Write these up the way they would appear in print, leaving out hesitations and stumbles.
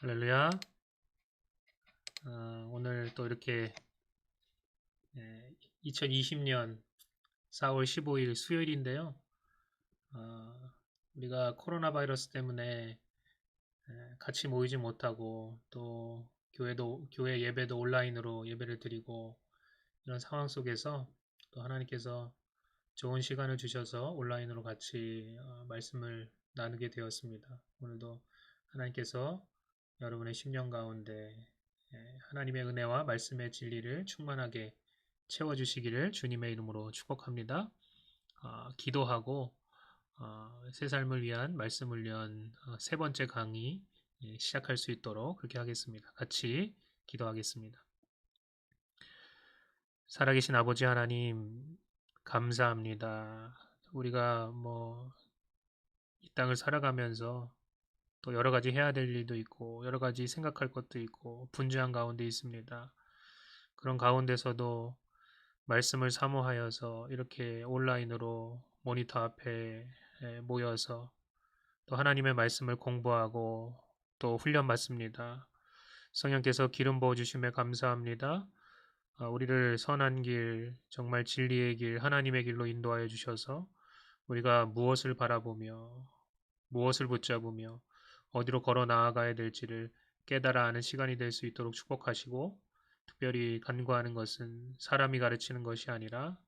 할렐루야. 오늘 또 이렇게 2020년 4월 15일 수요일인데요. 우리가 코로나 바이러스 때문에 같이 모이지 못하고 또 교회 예배도 온라인으로 예배를 드리고 이런 상황 속에서 또 하나님께서 좋은 시간을 주셔서 온라인으로 같이 말씀을 나누게 되었습니다. 오늘도 하나님께서 여러분의 심령 가운데 하나님의 은혜와 말씀의 진리를 충만하게 채워주시기를 주님의 이름으로 축복합니다. 기도하고 새 삶을 위한 말씀을 위한 세 번째 강의 시작할 수 있도록 그렇게 하겠습니다. 같이 기도하겠습니다. 살아계신 아버지 하나님 감사합니다. 우리가 이 땅을 살아가면서 또 여러 가지 해야 될 일도 있고 여러 가지 생각할 것도 있고 분주한 가운데 있습니다. 그런 가운데서도 말씀을 사모하여서 이렇게 온라인으로 모니터 앞에 모여서 또 하나님의 말씀을 공부하고 또 훈련 받습니다. 성령께서 기름 부어 주심에 감사합니다. 우리를 선한 길, 정말 진리의 길, 하나님의 길로 인도하여 주셔서 우리가 무엇을 바라보며 무엇을 붙잡으며 어디로 걸어 나아가야 될지를 깨달아 아는 시간이 될 수 있도록 축복하시고 특별히 간구하는 것은 사람이 가르치는 것이 아니라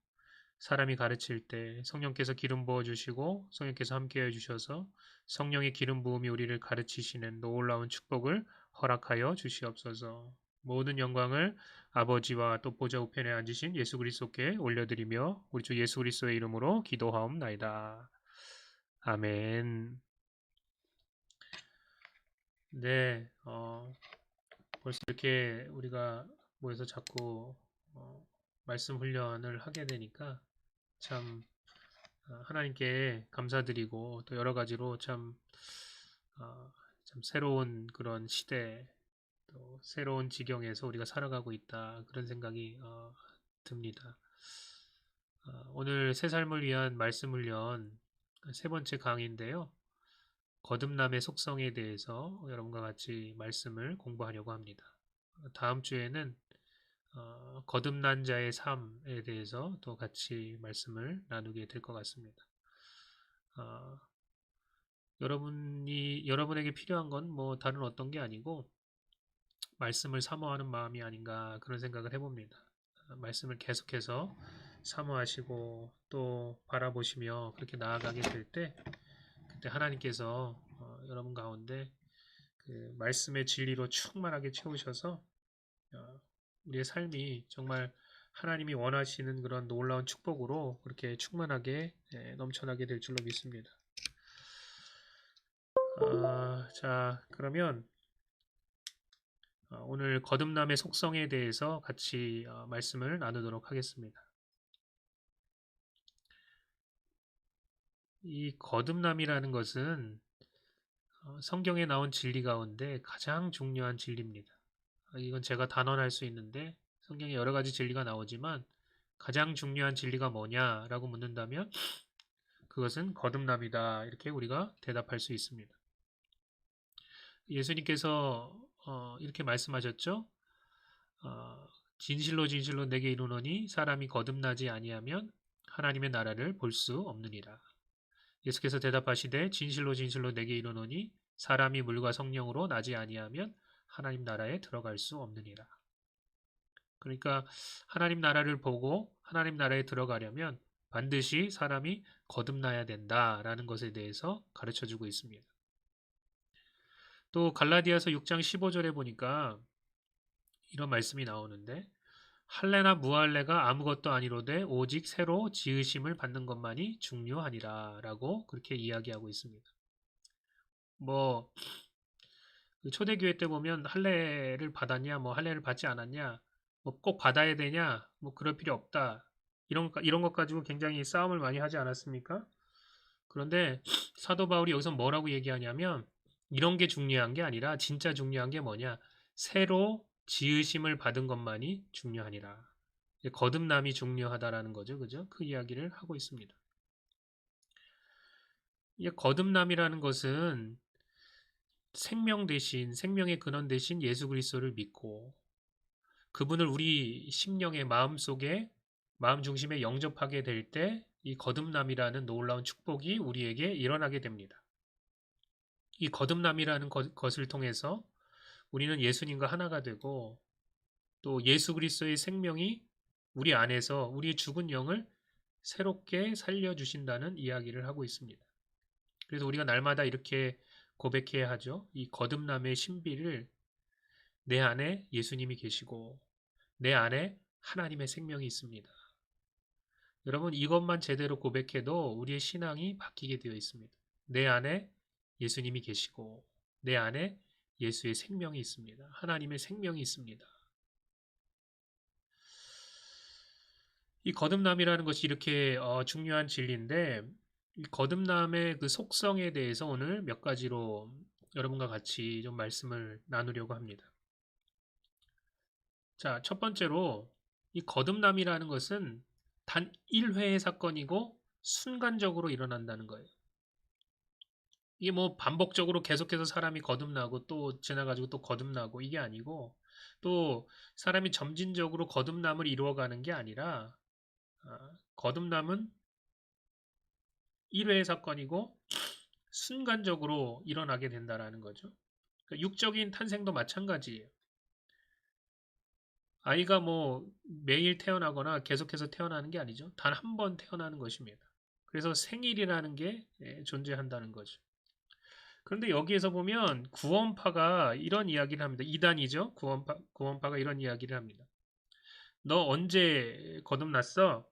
사람이 가르칠 때 성령께서 기름 부어 주시고 성령께서 함께해 주셔서 성령의 기름 부음이 우리를 가르치시는 놀라운 축복을 허락하여 주시옵소서. 모든 영광을 아버지와 또 보좌 우편에 앉으신 예수 그리스도께 올려드리며 우리 주 예수 그리스도의 이름으로 기도하옵나이다. 아멘. 네, 벌써 이렇게 우리가 모여서 자꾸 말씀 훈련을 하게 되니까 참 하나님께 감사드리고 또 여러 가지로 참 새로운 그런 시대 또 새로운 지경에서 우리가 살아가고 있다 그런 생각이 듭니다. 오늘 새 삶을 위한 말씀 훈련 세 번째 강의인데요. 거듭남의 속성에 대해서 여러분과 같이 말씀을 공부하려고 합니다. 다음 주에는 거듭난 자의 삶에 대해서 또 같이 말씀을 나누게 될 것 같습니다. 여러분에게 필요한 건 뭐 다른 어떤 게 아니고 말씀을 사모하는 마음이 아닌가 그런 생각을 해봅니다. 말씀을 계속해서 사모하시고 또 바라보시며 그렇게 나아가게 될 때 그때 하나님께서 여러분 가운데 그 말씀의 진리로 충만하게 채우셔서 우리의 삶이 정말 하나님이 원하시는 그런 놀라운 축복으로 그렇게 충만하게 넘쳐나게 될 줄로 믿습니다. 자, 그러면 오늘 거듭남의 속성에 대해서 같이 말씀을 나누도록 하겠습니다. 이 거듭남이라는 것은 성경에 나온 진리 가운데 가장 중요한 진리입니다. 이건 제가 단언할 수 있는데 성경에 여러 가지 진리가 나오지만 가장 중요한 진리가 뭐냐라고 묻는다면 그것은 거듭남이다. 이렇게 우리가 대답할 수 있습니다. 예수님께서 이렇게 말씀하셨죠. 진실로 진실로 내게 이르노니 사람이 거듭나지 아니하면 하나님의 나라를 볼 수 없느니라. 예수께서 대답하시되 진실로 진실로 내게 이르노니 사람이 물과 성령으로 나지 아니하면 하나님 나라에 들어갈 수 없느니라. 그러니까 하나님 나라를 보고 하나님 나라에 들어가려면 반드시 사람이 거듭나야 된다라는 것에 대해서 가르쳐주고 있습니다. 또 갈라디아서 6장 15절에 보니까 이런 말씀이 나오는데 할례나 무할례가 아무것도 아니로되 오직 새로 지으심을 받는 것만이 중요하니라 라고 그렇게 이야기하고 있습니다. 초대교회 때 보면 할례를 받았냐 할례를 받지 않았냐 꼭 받아야 되냐 그럴 필요 없다 이런 것 가지고 굉장히 싸움을 많이 하지 않았습니까? 그런데 사도 바울이 여기서 뭐라고 얘기하냐면 이런 게 중요한 게 아니라 진짜 중요한 게 뭐냐 새로 지으심을 받은 것만이 중요하니라. 거듭남이 중요하다라는 거죠. 그죠? 그 이야기를 하고 있습니다. 이 거듭남이라는 것은 생명 대신, 생명의 근원 대신 예수 그리스도를 믿고 그분을 우리 심령의 마음속에, 마음 중심에 영접하게 될 때 이 거듭남이라는 놀라운 축복이 우리에게 일어나게 됩니다. 이 거듭남이라는 것을 통해서 우리는 예수님과 하나가 되고 또 예수 그리스도의 생명이 우리 안에서 우리의 죽은 영을 새롭게 살려주신다는 이야기를 하고 있습니다. 그래서 우리가 날마다 이렇게 고백해야 하죠. 이 거듭남의 신비를 내 안에 예수님이 계시고 내 안에 하나님의 생명이 있습니다. 여러분 이것만 제대로 고백해도 우리의 신앙이 바뀌게 되어 있습니다. 내 안에 예수님이 계시고 내 안에 예수의 생명이 있습니다. 하나님의 생명이 있습니다. 이 거듭남이라는 것이 이렇게 중요한 진리인데 이 거듭남의 그 속성에 대해서 오늘 몇 가지로 여러분과 같이 좀 말씀을 나누려고 합니다. 자, 첫 번째로 이 거듭남이라는 것은 단 1회의 사건이고 순간적으로 일어난다는 거예요. 이게 뭐 반복적으로 계속해서 사람이 거듭나고 또 지나가지고 또 거듭나고 이게 아니고 또 사람이 점진적으로 거듭남을 이루어가는 게 아니라 거듭남은 1회의 사건이고 순간적으로 일어나게 된다라는 거죠. 그러니까 육적인 탄생도 마찬가지예요. 아이가 뭐 매일 태어나거나 계속해서 태어나는 게 아니죠. 단 한 번 태어나는 것입니다. 그래서 생일이라는 게 존재한다는 거죠. 그런데 여기에서 보면 구원파가 이런 이야기를 합니다. 이단이죠. 구원파가 이런 이야기를 합니다. 너 언제 거듭났어?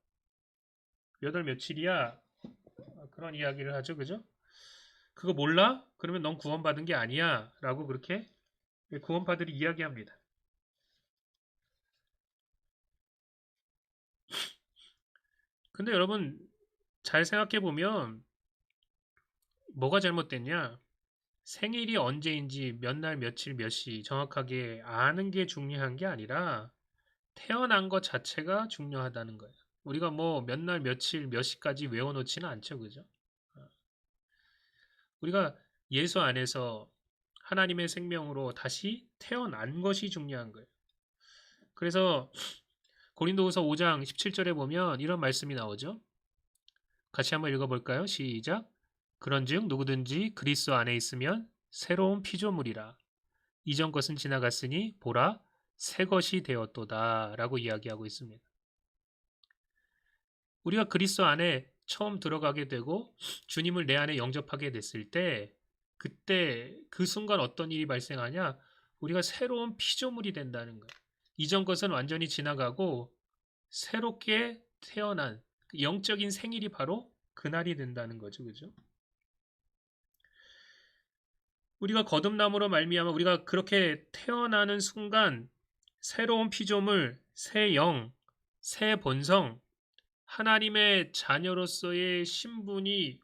몇 월 며칠이야? 그런 이야기를 하죠. 그죠? 그거 몰라? 그러면 넌 구원받은 게 아니야. 라고 그렇게 구원파들이 이야기합니다. 근데 여러분 잘 생각해 보면 뭐가 잘못됐냐? 생일이 언제인지 몇 날 며칠 몇 시 정확하게 아는 게 중요한 게 아니라 태어난 것 자체가 중요하다는 거예요. 우리가 뭐 몇 날 며칠 몇 시까지 외워놓지는 않죠. 그죠? 우리가 예수 안에서 하나님의 생명으로 다시 태어난 것이 중요한 거예요. 그래서 고린도후서 5장 17절에 보면 이런 말씀이 나오죠. 같이 한번 읽어볼까요? 시작. 그런즉 누구든지 그리스도 안에 있으면 새로운 피조물이라. 이전 것은 지나갔으니 보라 새 것이 되었도다 라고 이야기하고 있습니다. 우리가 그리스도 안에 처음 들어가게 되고 주님을 내 안에 영접하게 됐을 때 그때 그 순간 어떤 일이 발생하냐? 우리가 새로운 피조물이 된다는 거예요. 이전 것은 완전히 지나가고 새롭게 태어난 영적인 생일이 바로 그날이 된다는 거죠. 그죠? 우리가 거듭남으로 말미암아 우리가 그렇게 태어나는 순간 새로운 피조물, 새 영, 새 본성, 하나님의 자녀로서의 신분이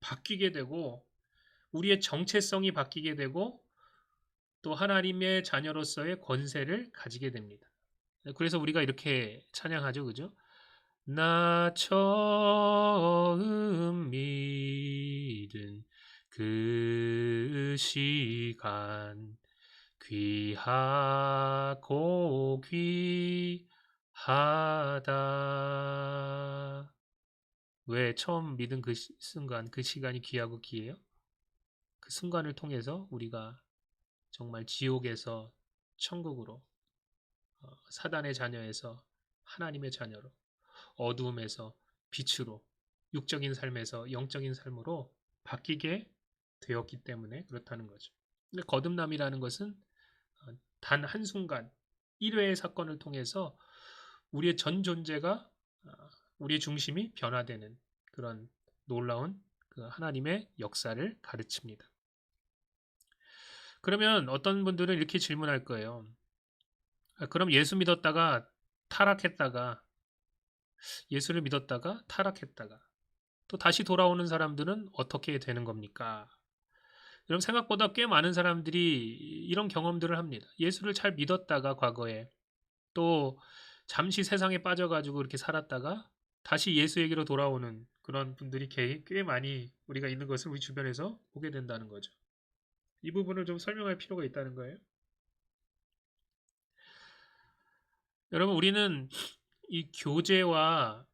바뀌게 되고 우리의 정체성이 바뀌게 되고 또 하나님의 자녀로서의 권세를 가지게 됩니다. 그래서 우리가 이렇게 찬양하죠. 그죠? 나 처음 믿은 그 시간 귀하고 귀하다. 왜 처음 믿은 그 순간, 그 시간이 귀하고 귀해요? 그 순간을 통해서 우리가 정말 지옥에서 천국으로, 사단의 자녀에서 하나님의 자녀로, 어두움에서 빛으로, 육적인 삶에서 영적인 삶으로 바뀌게 되었기 때문에 그렇다는 거죠. 근데 거듭남이라는 것은 단 한순간, 1회의 사건을 통해서 우리의 전 존재가, 우리의 중심이 변화되는 그런 놀라운 그 하나님의 역사를 가르칩니다. 그러면 어떤 분들은 이렇게 질문할 거예요. 그럼 예수 믿었다가 타락했다가 예수를 믿었다가 타락했다가 또 다시 돌아오는 사람들은 어떻게 되는 겁니까? 여러분 생각보다 꽤 많은 사람들이 이런 경험들을 합니다. 예수를 잘 믿었다가 과거에 또 잠시 세상에 빠져가지고 이렇게 살았다가 다시 예수에게로 돌아오는 그런 분들이 꽤 많이 우리가 있는 것을 우리 주변에서 보게 된다는 거죠. 이 부분을 좀 설명할 필요가 있다는 거예요. 여러분, 우리는 이 교제와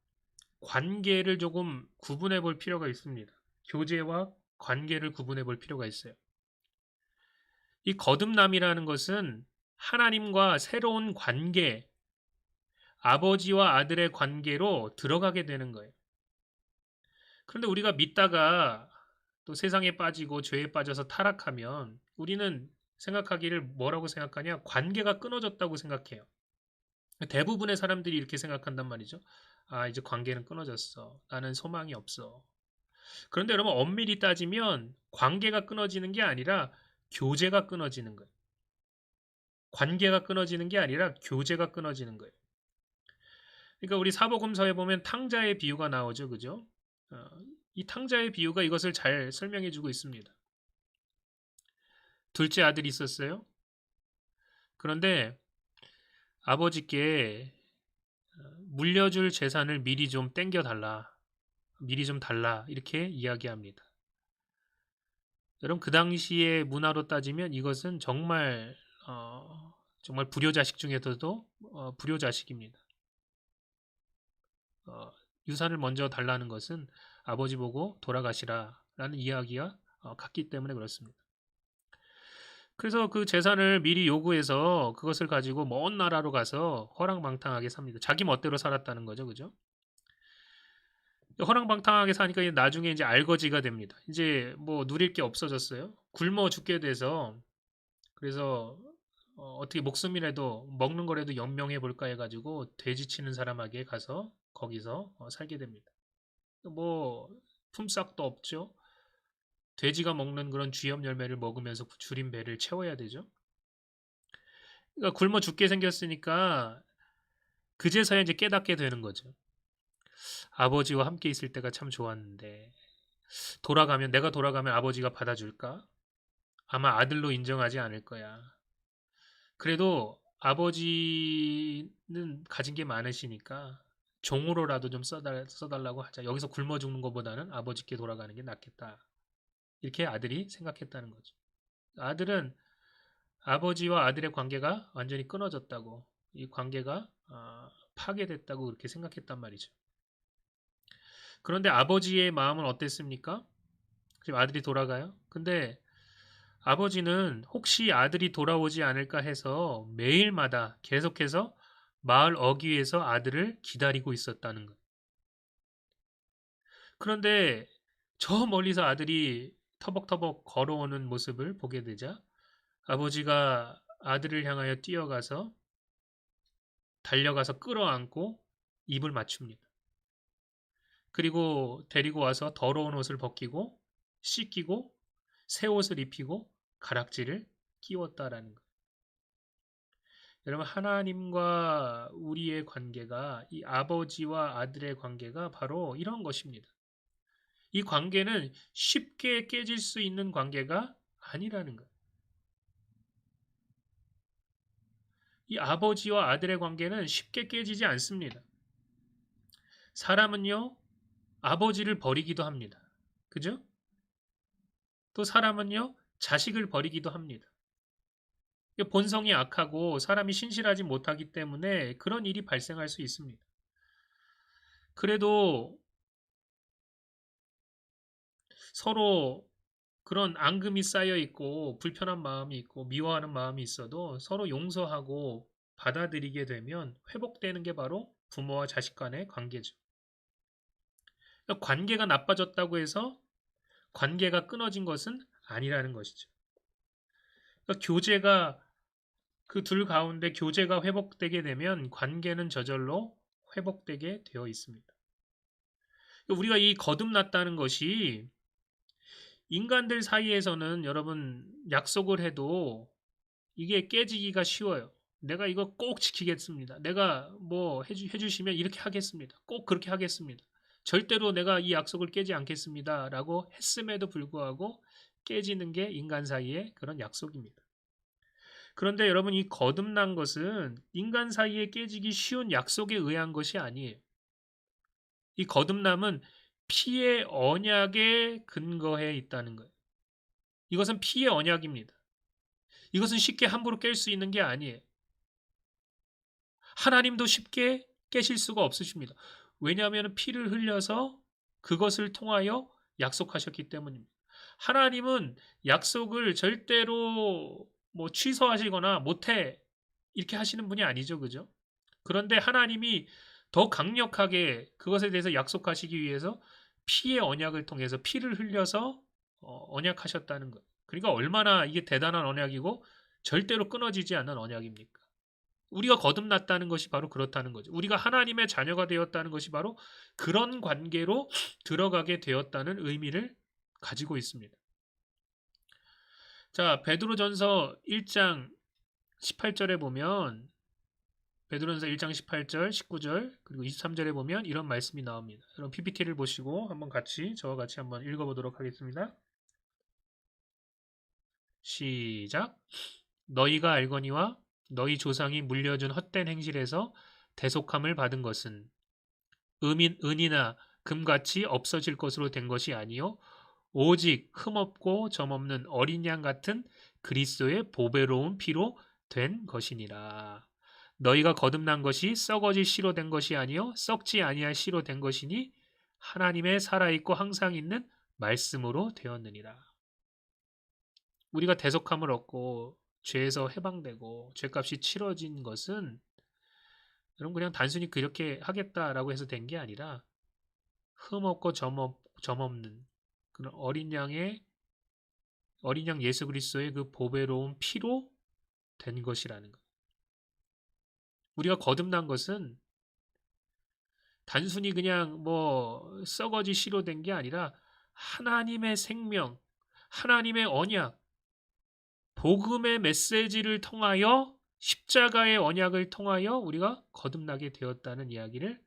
관계를 조금 구분해 볼 필요가 있습니다. 교제와 관계를 구분해 볼 필요가 있어요. 이 거듭남이라는 것은 하나님과 새로운 관계, 아버지와 아들의 관계로 들어가게 되는 거예요. 그런데 우리가 믿다가 또 세상에 빠지고 죄에 빠져서 타락하면 우리는 생각하기를 뭐라고 생각하냐? 관계가 끊어졌다고 생각해요. 대부분의 사람들이 이렇게 생각한단 말이죠. 아, 이제 관계는 끊어졌어. 나는 소망이 없어. 그런데 여러분, 엄밀히 따지면 관계가 끊어지는 게 아니라 교제가 끊어지는 거예요. 관계가 끊어지는 게 아니라 교제가 끊어지는 거예요. 그러니까 우리 사복음서에 보면 탕자의 비유가 나오죠. 그죠? 어, 이 탕자의 비유가 이것을 잘 설명해 주고 있습니다. 둘째 아들이 있었어요. 그런데 아버지께 물려줄 재산을 미리 좀 땡겨 달라. 미리 좀 달라. 이렇게 이야기합니다. 여러분, 그 당시의 문화로 따지면 이것은 정말 불효자식 중에서도 불효자식입니다. 어, 유산을 먼저 달라는 것은 아버지 보고 돌아가시라라는 이야기가 같기 때문에 그렇습니다. 그래서 그 재산을 미리 요구해서 그것을 가지고 먼 나라로 가서 허랑방탕하게 삽니다. 자기 멋대로 살았다는 거죠, 그죠? 허랑방탕하게 사니까 나중에 이제 알거지가 됩니다. 이제 뭐 누릴 게 없어졌어요. 굶어 죽게 돼서 그래서 어떻게 목숨이라도 먹는 거라도 연명해 볼까 해가지고 돼지 치는 사람에게 가서 거기서 살게 됩니다. 뭐 품삯도 없죠. 돼지가 먹는 그런 쥐염 열매를 먹으면서 줄인 배를 채워야 되죠. 그러니까 굶어 죽게 생겼으니까 그제서야 이제 깨닫게 되는 거죠. 아버지와 함께 있을 때가 참 좋았는데 내가 돌아가면 아버지가 받아줄까? 아마 아들로 인정하지 않을 거야. 그래도 아버지는 가진 게 많으시니까 종으로라도 좀 써달라고 하자. 여기서 굶어 죽는 것보다는 아버지께 돌아가는 게 낫겠다. 이렇게 아들이 생각했다는 거죠. 아들은 아버지와 아들의 관계가 완전히 끊어졌다고, 이 관계가 파괴됐다고 그렇게 생각했단 말이죠. 그런데 아버지의 마음은 어땠습니까? 지금 아들이 돌아가요. 근데 아버지는 혹시 아들이 돌아오지 않을까 해서 매일마다 계속해서 마을 어귀에서 아들을 기다리고 있었다는 거예요. 그런데 저 멀리서 아들이 터벅터벅 걸어오는 모습을 보게 되자 아버지가 아들을 향하여 뛰어가서 달려가서 끌어안고 입을 맞춥니다. 그리고 데리고 와서 더러운 옷을 벗기고 씻기고 새 옷을 입히고 가락지를 끼웠다라는 거예요. 여러분, 하나님과 우리의 관계가, 이 아버지와 아들의 관계가 바로 이런 것입니다. 이 관계는 쉽게 깨질 수 있는 관계가 아니라는 거예요. 이 아버지와 아들의 관계는 쉽게 깨지지 않습니다. 사람은요, 아버지를 버리기도 합니다. 그죠? 또 사람은요, 자식을 버리기도 합니다. 본성이 악하고 사람이 신실하지 못하기 때문에 그런 일이 발생할 수 있습니다. 그래도 서로 그런 앙금이 쌓여 있고 불편한 마음이 있고 미워하는 마음이 있어도 서로 용서하고 받아들이게 되면 회복되는 게 바로 부모와 자식 간의 관계죠. 그러니까 관계가 나빠졌다고 해서 관계가 끊어진 것은 아니라는 것이죠. 그러니까 교제가 그 둘 가운데 교제가 회복되게 되면 관계는 저절로 회복되게 되어 있습니다. 그러니까 우리가 이 거듭났다는 것이 인간들 사이에서는 여러분 약속을 해도 이게 깨지기가 쉬워요. 내가 이거 꼭 지키겠습니다. 내가 뭐 해주시면 이렇게 하겠습니다. 꼭 그렇게 하겠습니다. 절대로 내가 이 약속을 깨지 않겠습니다. 라고 했음에도 불구하고 깨지는 게 인간 사이의 그런 약속입니다. 그런데 여러분, 이 거듭난 것은 인간 사이에 깨지기 쉬운 약속에 의한 것이 아니에요. 이 거듭남은 피의 언약에 근거해 있다는 거예요. 이것은 피의 언약입니다. 이것은 쉽게 함부로 깰 수 있는 게 아니에요. 하나님도 쉽게 깨실 수가 없으십니다. 왜냐하면 피를 흘려서 그것을 통하여 약속하셨기 때문입니다. 하나님은 약속을 절대로 뭐 취소하시거나 못해 이렇게 하시는 분이 아니죠. 그죠? 그런데 하나님이 더 강력하게 그것에 대해서 약속하시기 위해서 피의 언약을 통해서 피를 흘려서 언약하셨다는 것. 그러니까 얼마나 이게 대단한 언약이고 절대로 끊어지지 않는 언약입니까? 우리가 거듭났다는 것이 바로 그렇다는 거죠. 우리가 하나님의 자녀가 되었다는 것이 바로 그런 관계로 들어가게 되었다는 의미를 가지고 있습니다. 자, 베드로전서 1장 18절에 보면 베드로전서 1장 18절, 19절, 그리고 23절에 보면 이런 말씀이 나옵니다. 여러분 PPT를 보시고 한번 저와 같이 한번 읽어보도록 하겠습니다. 시작. 너희가 알거니와 너희 조상이 물려준 헛된 행실에서 대속함을 받은 것은 은이나 금같이 없어질 것으로 된 것이 아니요 오직 흠없고 점없는 어린 양 같은 그리스도의 보배로운 피로 된 것이니라. 너희가 거듭난 것이 썩어질 씨로 된 것이 아니요 썩지 아니할 씨로 된 것이니 하나님의 살아있고 항상 있는 말씀으로 되었느니라. 우리가 대속함을 얻고 죄에서 해방되고 죄값이 치러진 것은 여러분 그냥 단순히 그렇게 하겠다라고 해서 된 게 아니라 흠없고 점없는 그런 어린 양 예수 그리스도의 그 보배로운 피로 된 것이라는 것. 우리가 거듭난 것은 단순히 그냥 뭐 썩어지 씨로 된 게 아니라 하나님의 생명, 하나님의 언약, 복음의 메시지를 통하여 십자가의 언약을 통하여 우리가 거듭나게 되었다는 이야기를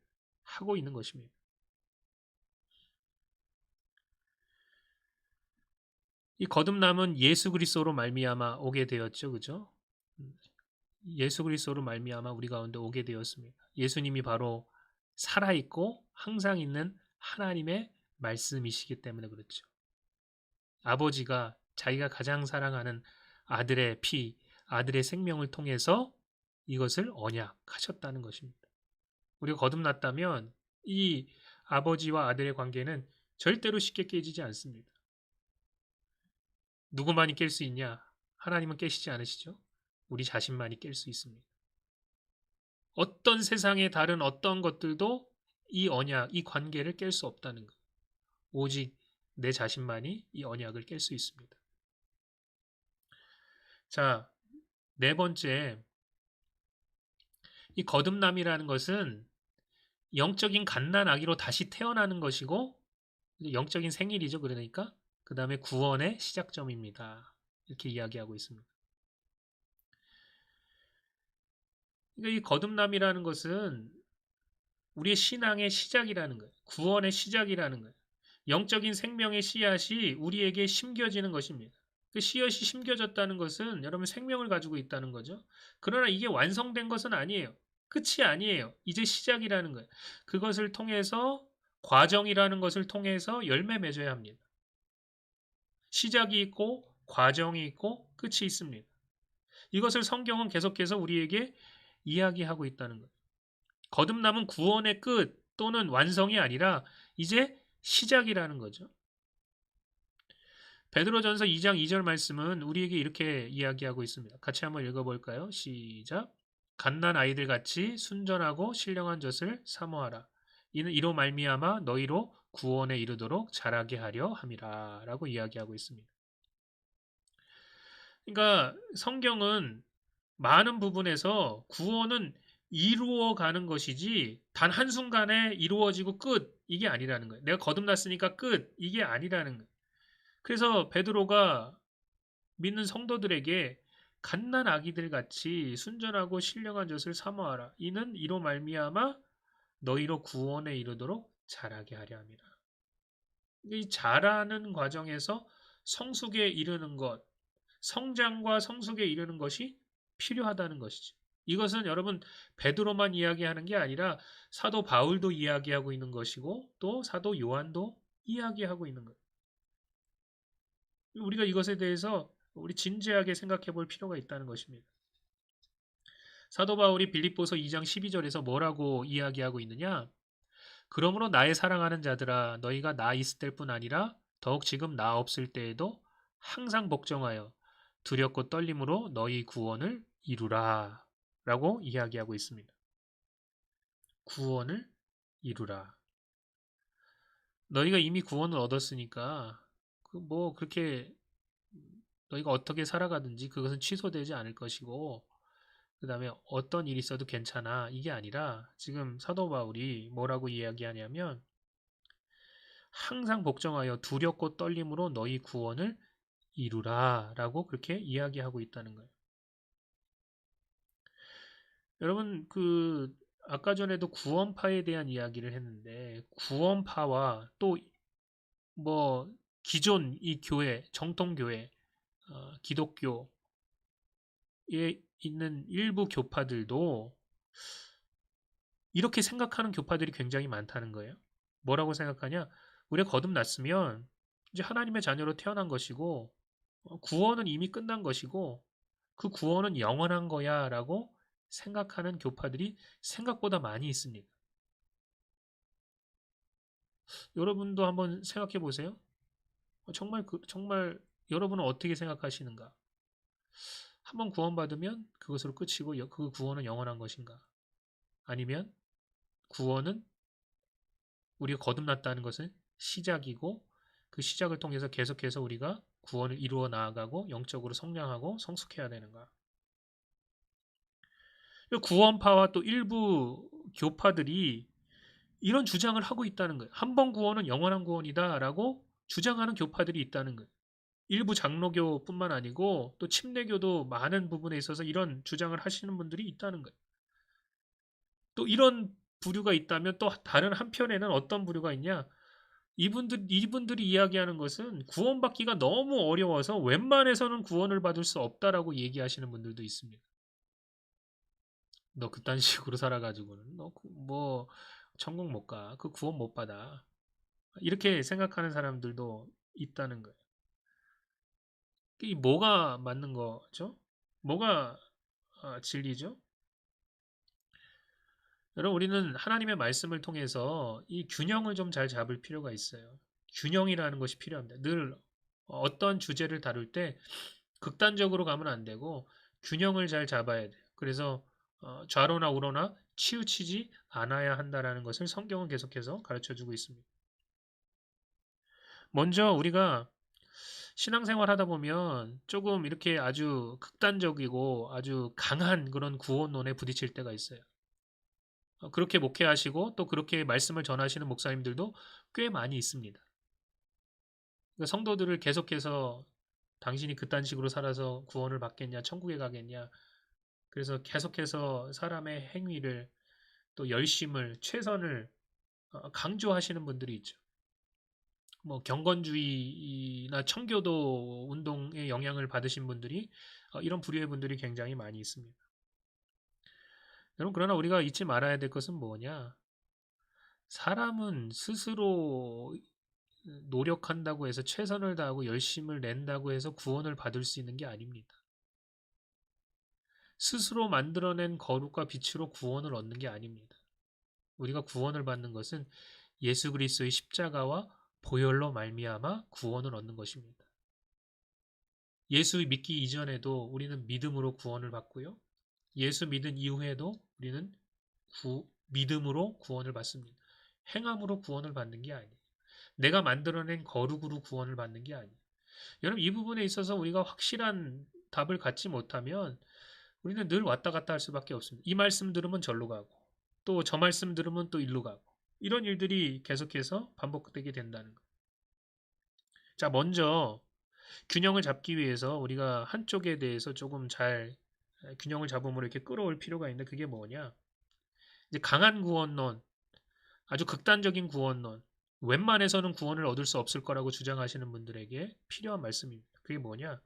하고 있는 것입니다. 이 거듭남은 예수 그리스도로 말미암아 오게 되었죠. 그죠? 예수 그리스도로 말미암아 우리 가운데 오게 되었습니다. 예수님이 바로 살아 있고 항상 있는 하나님의 말씀이시기 때문에 그렇죠. 아버지가 자기가 가장 사랑하는 아들의 피, 아들의 생명을 통해서 이것을 언약하셨다는 것입니다. 우리가 거듭났다면 이 아버지와 아들의 관계는 절대로 쉽게 깨지지 않습니다. 누구만이 깰 수 있냐? 하나님은 깨시지 않으시죠? 우리 자신만이 깰 수 있습니다. 어떤 세상의 다른 어떤 것들도 이 언약, 이 관계를 깰 수 없다는 것. 오직 내 자신만이 이 언약을 깰 수 있습니다. 자, 네 번째, 이 거듭남이라는 것은 영적인 갓난 아기로 다시 태어나는 것이고 영적인 생일이죠. 그러니까 그 다음에 구원의 시작점입니다. 이렇게 이야기하고 있습니다. 그러니까 이 거듭남이라는 것은 우리의 신앙의 시작이라는 거예요. 구원의 시작이라는 거예요. 영적인 생명의 씨앗이 우리에게 심겨지는 것입니다. 그 씨앗이 심겨졌다는 것은 여러분 생명을 가지고 있다는 거죠. 그러나 이게 완성된 것은 아니에요. 끝이 아니에요. 이제 시작이라는 거예요. 그것을 통해서 과정이라는 것을 통해서 열매 맺어야 합니다. 시작이 있고 과정이 있고 끝이 있습니다. 이것을 성경은 계속해서 우리에게 이야기하고 있다는 거예요. 거듭남은 구원의 끝 또는 완성이 아니라 이제 시작이라는 거죠. 베드로전서 2장 2절 말씀은 우리에게 이렇게 이야기하고 있습니다. 같이 한번 읽어볼까요? 시작. 갓난 아이들 같이 순전하고 신령한 젖을 사모하라. 이는 이로 말미암아 너희로 구원에 이르도록 자라게 하려 함이라 라고 이야기하고 있습니다. 그러니까 성경은 많은 부분에서 구원은 이루어가는 것이지 단 한순간에 이루어지고 끝 이게 아니라는 거예요. 내가 거듭났으니까 끝 이게 아니라는 거예요. 그래서 베드로가 믿는 성도들에게 갓난 아기들 같이 순전하고 신령한 젖을 사모하라. 이는 이로 말미암아 너희로 구원에 이르도록 자라게 하려 함이라. 이 자라는 과정에서 성숙에 이르는 것, 성장과 성숙에 이르는 것이 필요하다는 것이죠. 이것은 여러분 베드로만 이야기하는 게 아니라 사도 바울도 이야기하고 있는 것이고 또 사도 요한도 이야기하고 있는 거예요. 우리가 이것에 대해서 우리 진지하게 생각해 볼 필요가 있다는 것입니다. 사도 바울이 빌립보서 2장 12절에서 뭐라고 이야기하고 있느냐? 그러므로 나의 사랑하는 자들아 너희가 나 있을 때뿐 아니라 더욱 지금 나 없을 때에도 항상 복종하여 두렵고 떨림으로 너희 구원을 이루라 라고 이야기하고 있습니다. 구원을 이루라. 너희가 이미 구원을 얻었으니까 뭐 그렇게 너희가 어떻게 살아가든지 그것은 취소되지 않을 것이고 그 다음에 어떤 일이 있어도 괜찮아 이게 아니라 지금 사도 바울이 뭐라고 이야기하냐면 항상 복종하여 두렵고 떨림으로 너희 구원을 이루라 라고 그렇게 이야기하고 있다는 거예요. 여러분 아까 전에도 구원파에 대한 이야기를 했는데 구원파와 또 뭐 기존 이 교회 정통 교회 기독교에 있는 일부 교파들도 이렇게 생각하는 교파들이 굉장히 많다는 거예요. 뭐라고 생각하냐? 우리가 거듭났으면 이제 하나님의 자녀로 태어난 것이고 구원은 이미 끝난 것이고 그 구원은 영원한 거야 라고 생각하는 교파들이 생각보다 많이 있습니다. 여러분도 한번 생각해 보세요. 정말 여러분은 어떻게 생각하시는가? 한번 구원받으면 그것으로 끝이고 그 구원은 영원한 것인가? 아니면 구원은 우리가 거듭났다는 것은 시작이고 그 시작을 통해서 계속해서 우리가 구원을 이루어 나아가고 영적으로 성장하고 성숙해야 되는가? 구원파와 또 일부 교파들이 이런 주장을 하고 있다는 거예요. 한 번 구원은 영원한 구원이다라고 주장하는 교파들이 있다는 거예요. 일부 장로교뿐만 아니고 또 침례교도 많은 부분에 있어서 이런 주장을 하시는 분들이 있다는 거예요. 또 이런 부류가 있다면 또 다른 한편에는 어떤 부류가 있냐? 이분들이 이야기하는 것은 구원받기가 너무 어려워서 웬만해서는 구원을 받을 수 없다라고 얘기하시는 분들도 있습니다. 너 그딴 식으로 살아가지고는 너 뭐 천국 못 가. 그 구원 못 받아. 이렇게 생각하는 사람들도 있다는 거예요. 이 뭐가 맞는 거죠? 뭐가 진리죠? 여러분 우리는 하나님의 말씀을 통해서 이 균형을 좀 잘 잡을 필요가 있어요. 균형이라는 것이 필요합니다. 늘 어떤 주제를 다룰 때 극단적으로 가면 안 되고 균형을 잘 잡아야 돼요. 그래서 좌로나 우로나 치우치지 않아야 한다라는 것을 성경은 계속해서 가르쳐주고 있습니다. 먼저 우리가 신앙생활 하다 보면 조금 이렇게 아주 극단적이고 아주 강한 그런 구원론에 부딪힐 때가 있어요. 그렇게 목회하시고 또 그렇게 말씀을 전하시는 목사님들도 꽤 많이 있습니다. 그러니까 성도들을 계속해서 당신이 그딴 식으로 살아서 구원을 받겠냐, 천국에 가겠냐. 그래서 계속해서 사람의 행위를 또 열심을, 최선을 강조하시는 분들이 있죠. 뭐 경건주의나 청교도 운동의 영향을 받으신 분들이 이런 부류의 분들이 굉장히 많이 있습니다. 여러분 그러나 우리가 잊지 말아야 될 것은 뭐냐? 사람은 스스로 노력한다고 해서 최선을 다하고 열심을 낸다고 해서 구원을 받을 수 있는 게 아닙니다. 스스로 만들어낸 거룩과 빛으로 구원을 얻는 게 아닙니다. 우리가 구원을 받는 것은 예수 그리스도의 십자가와 보혈로 말미암아 구원을 얻는 것입니다. 예수 믿기 이전에도 우리는 믿음으로 구원을 받고요. 예수 믿은 이후에도 우리는 믿음으로 구원을 받습니다. 행함으로 구원을 받는 게 아니에요. 내가 만들어낸 거룩으로 구원을 받는 게 아니에요. 여러분 이 부분에 있어서 우리가 확실한 답을 갖지 못하면 우리는 늘 왔다 갔다 할 수밖에 없습니다. 이 말씀 들으면 절로 가고 또 저 말씀 들으면 또 일로 가고 이런 일들이 계속해서 반복되게 된다는 거예요. 자, 먼저 균형을 잡기 위해서 우리가 한쪽에 대해서 조금 잘 균형을 잡음으로 이렇게 끌어올 필요가 있는데 그게 뭐냐? 이제 강한 구원론, 아주 극단적인 구원론, 웬만해서는 구원을 얻을 수 없을 거라고 주장하시는 분들에게 필요한 말씀입니다. 그게 뭐냐?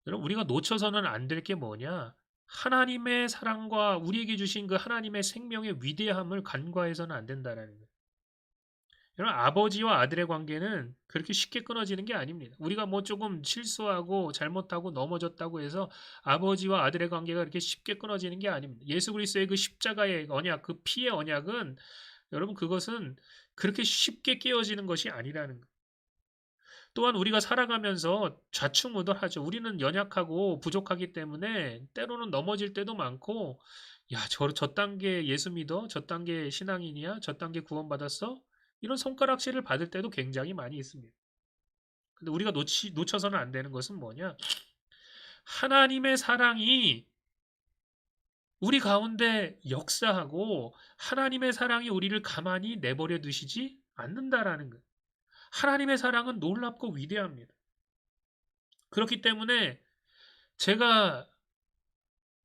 여러분 우리가 놓쳐서는 안 될 게 뭐냐? 하나님의 사랑과 우리에게 주신 그 하나님의 생명의 위대함을 간과해서는 안 된다라는 거예요. 여러분, 아버지와 아들의 관계는 그렇게 쉽게 끊어지는 게 아닙니다. 우리가 뭐 조금 실수하고 잘못하고 넘어졌다고 해서 아버지와 아들의 관계가 그렇게 쉽게 끊어지는 게 아닙니다. 예수 그리스도의 그 십자가의 언약, 그 피의 언약은 여러분 그것은 그렇게 쉽게 깨어지는 것이 아니라는 거예요. 또한 우리가 살아가면서 좌충우돌하죠. 우리는 연약하고 부족하기 때문에 때로는 넘어질 때도 많고, 야, 저 단계 예수 믿어? 저 단계 신앙인이야? 저 단계 구원받았어? 이런 손가락질을 받을 때도 굉장히 많이 있습니다. 근데 우리가 놓쳐서는 안 되는 것은 뭐냐? 하나님의 사랑이 우리 가운데 역사하고 하나님의 사랑이 우리를 가만히 내버려 두시지 않는다라는 거예요. 하나님의 사랑은 놀랍고 위대합니다. 그렇기 때문에 제가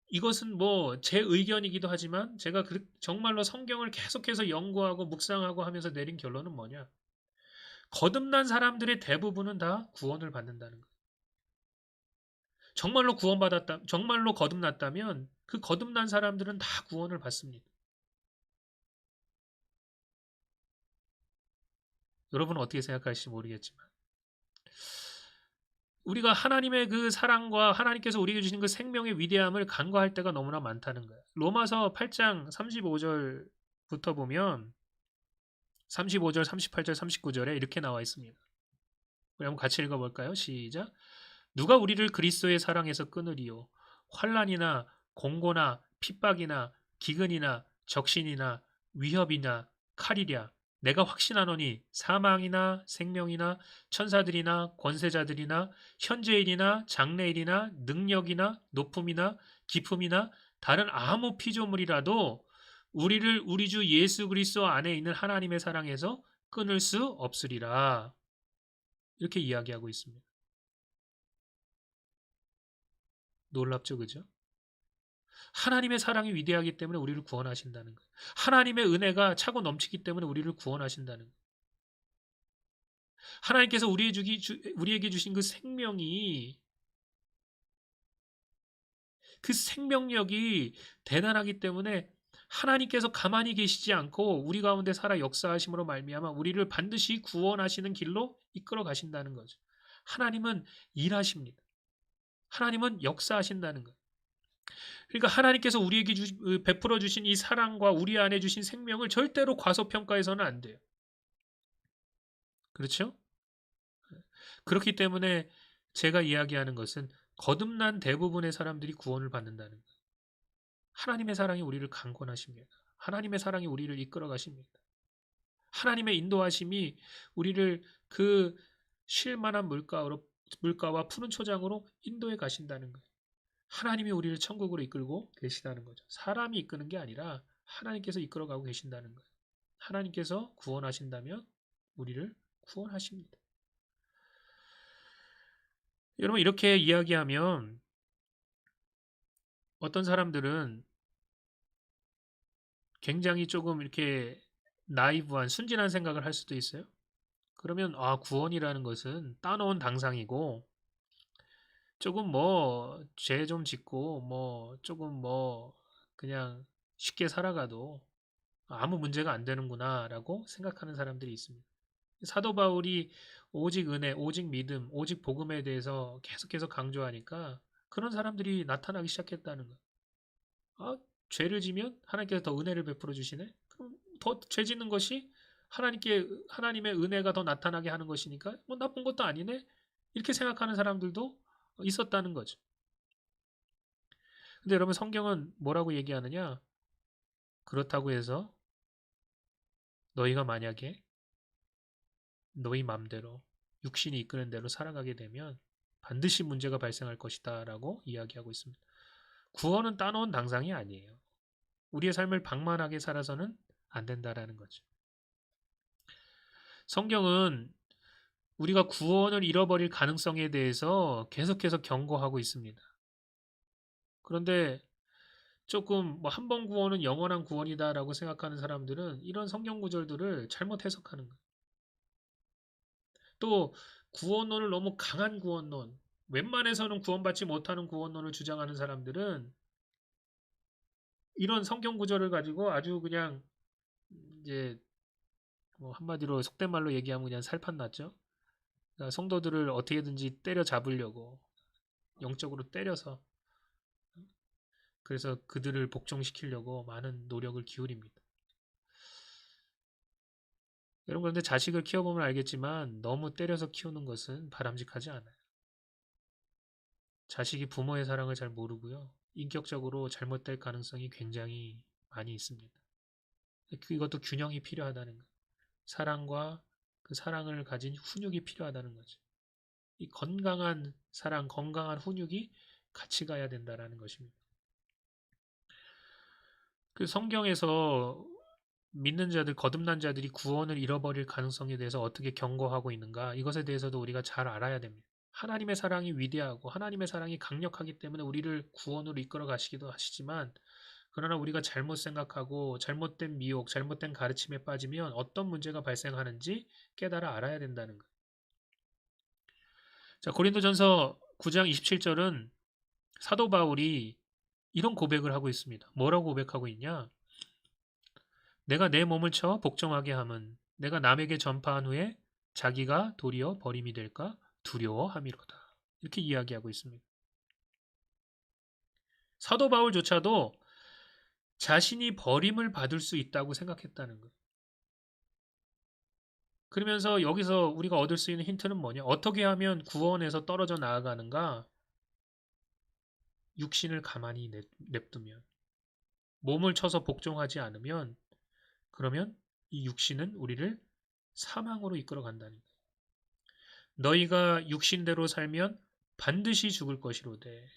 이것은 뭐 제 의견이기도 하지만 제가 정말로 성경을 계속해서 연구하고 묵상하고 하면서 내린 결론은 뭐냐? 거듭난 사람들의 대부분은 다 구원을 받는다는 거예요. 정말로 거듭났다면 그 거듭난 사람들은 다 구원을 받습니다. 여러분은 어떻게 생각하실지 모르겠지만 우리가 하나님의 그 사랑과 하나님께서 우리에게 주신 그 생명의 위대함을 간과할 때가 너무나 많다는 거예요. 로마서 8장 35절부터 보면 35절, 38절, 39절에 이렇게 나와 있습니다. 우리 한번 같이 읽어볼까요? 시작. 누가 우리를 그리스도의 사랑에서 끊으리요? 환난이나 공고나 핍박이나 기근이나 적신이나 위협이나 칼이랴. 내가 확신하노니 사망이나 생명이나 천사들이나 권세자들이나 현재일이나 장래일이나 능력이나 높음이나 기품이나 다른 아무 피조물이라도 우리를 우리 주 예수 그리스도 안에 있는 하나님의 사랑에서 끊을 수 없으리라. 이렇게 이야기하고 있습니다. 놀랍죠, 그죠? 하나님의 사랑이 위대하기 때문에 우리를 구원하신다는 거예요. 하나님의 은혜가 차고 넘치기 때문에 우리를 구원하신다는 거예요. 하나님께서 우리에게 주신 그 생명이, 그 생명력이 대단하기 때문에 하나님께서 가만히 계시지 않고 우리 가운데 살아 역사하심으로 말미암아 우리를 반드시 구원하시는 길로 이끌어 가신다는 거죠. 하나님은 일하십니다. 하나님은 역사하신다는 거예요. 그러니까 하나님께서 우리에게 베풀어 주신 이 사랑과 우리 안에 주신 생명을 절대로 과소평가해서는 안 돼요. 그렇죠? 그렇기 때문에 제가 이야기하는 것은 거듭난 대부분의 사람들이 구원을 받는다는 거예요. 하나님의 사랑이 우리를 강권하십니다. 하나님의 사랑이 우리를 이끌어 가십니다. 하나님의 인도하심이 우리를 그 쉴만한 물가와 푸른 초장으로 인도해 가신다는 거예요. 하나님이 우리를 천국으로 이끌고 계시다는 거죠. 사람이 이끄는 게 아니라 하나님께서 이끌어가고 계신다는 거예요. 하나님께서 구원하신다면 우리를 구원하십니다. 여러분, 이렇게 이야기하면 어떤 사람들은 굉장히 조금 이렇게 나이브한 순진한 생각을 할 수도 있어요. 그러면 구원이라는 것은 따놓은 당상이고 조금 뭐 죄 좀 짓고 뭐 조금 뭐 그냥 쉽게 살아가도 아무 문제가 안 되는구나라고 생각하는 사람들이 있습니다. 사도 바울이 오직 은혜, 오직 믿음, 오직 복음에 대해서 계속해서 강조하니까 그런 사람들이 나타나기 시작했다는 거예요. 죄를 지면 하나님께서 더 은혜를 베풀어 주시네? 그럼 더 죄 짓는 것이 하나님의 은혜가 더 나타나게 하는 것이니까 뭐 나쁜 것도 아니네? 이렇게 생각하는 사람들도 있었다는 거죠. 근데 여러분 성경은 뭐라고 얘기하느냐? 그렇다고 해서 너희가 만약에 너희 맘대로 육신이 이끄는 대로 살아가게 되면 반드시 문제가 발생할 것이다 라고 이야기하고 있습니다. 구원은 따놓은 당상이 아니에요. 우리의 삶을 방만하게 살아서는 안 된다라는 거죠. 성경은 우리가 구원을 잃어버릴 가능성에 대해서 계속해서 경고하고 있습니다. 그런데 조금 뭐 한 번 구원은 영원한 구원이다라고 생각하는 사람들은 이런 성경 구절들을 잘못 해석하는 거예요. 또 구원론을 너무 강한 구원론, 웬만해서는 구원받지 못하는 구원론을 주장하는 사람들은 이런 성경 구절을 가지고 아주 그냥 이제 뭐 한마디로 속된 말로 얘기하면 그냥 살판 났죠. 그러니까 성도들을 어떻게든지 때려 잡으려고 영적으로 때려서 그래서 그들을 복종시키려고 많은 노력을 기울입니다. 여러분 그런데 자식을 키워보면 알겠지만 너무 때려서 키우는 것은 바람직하지 않아요. 자식이 부모의 사랑을 잘 모르고요. 인격적으로 잘못될 가능성이 굉장히 많이 있습니다. 이것도 균형이 필요하다는 거예요. 사랑과 그 사랑을 가진 훈육이 필요하다는 거죠. 이 건강한 사랑, 건강한 훈육이 같이 가야 된다는 것입니다. 그 성경에서 믿는 자들, 거듭난 자들이 구원을 잃어버릴 가능성에 대해서 어떻게 경고하고 있는가, 이것에 대해서도 우리가 잘 알아야 됩니다. 하나님의 사랑이 위대하고 하나님의 사랑이 강력하기 때문에 우리를 구원으로 이끌어 가시기도 하시지만, 그러나 우리가 잘못 생각하고 잘못된 미혹, 잘못된 가르침에 빠지면 어떤 문제가 발생하는지 깨달아 알아야 된다는 거예요. 자, 고린도전서 9장 27절은 사도 바울이 이런 고백을 하고 있습니다. 뭐라고 고백하고 있냐? 내가 내 몸을 쳐 복종하게 함은 내가 남에게 전파한 후에 자기가 도리어 버림이 될까 두려워함이로다. 이렇게 이야기하고 있습니다. 사도 바울조차도 자신이 버림을 받을 수 있다고 생각했다는 거예요. 그러면서 여기서 우리가 얻을 수 있는 힌트는 뭐냐? 어떻게 하면 구원에서 떨어져 나아가는가? 육신을 가만히 냅두면, 몸을 쳐서 복종하지 않으면, 그러면 이 육신은 우리를 사망으로 이끌어 간다는 거예요. 너희가 육신대로 살면 반드시 죽을 것이로되.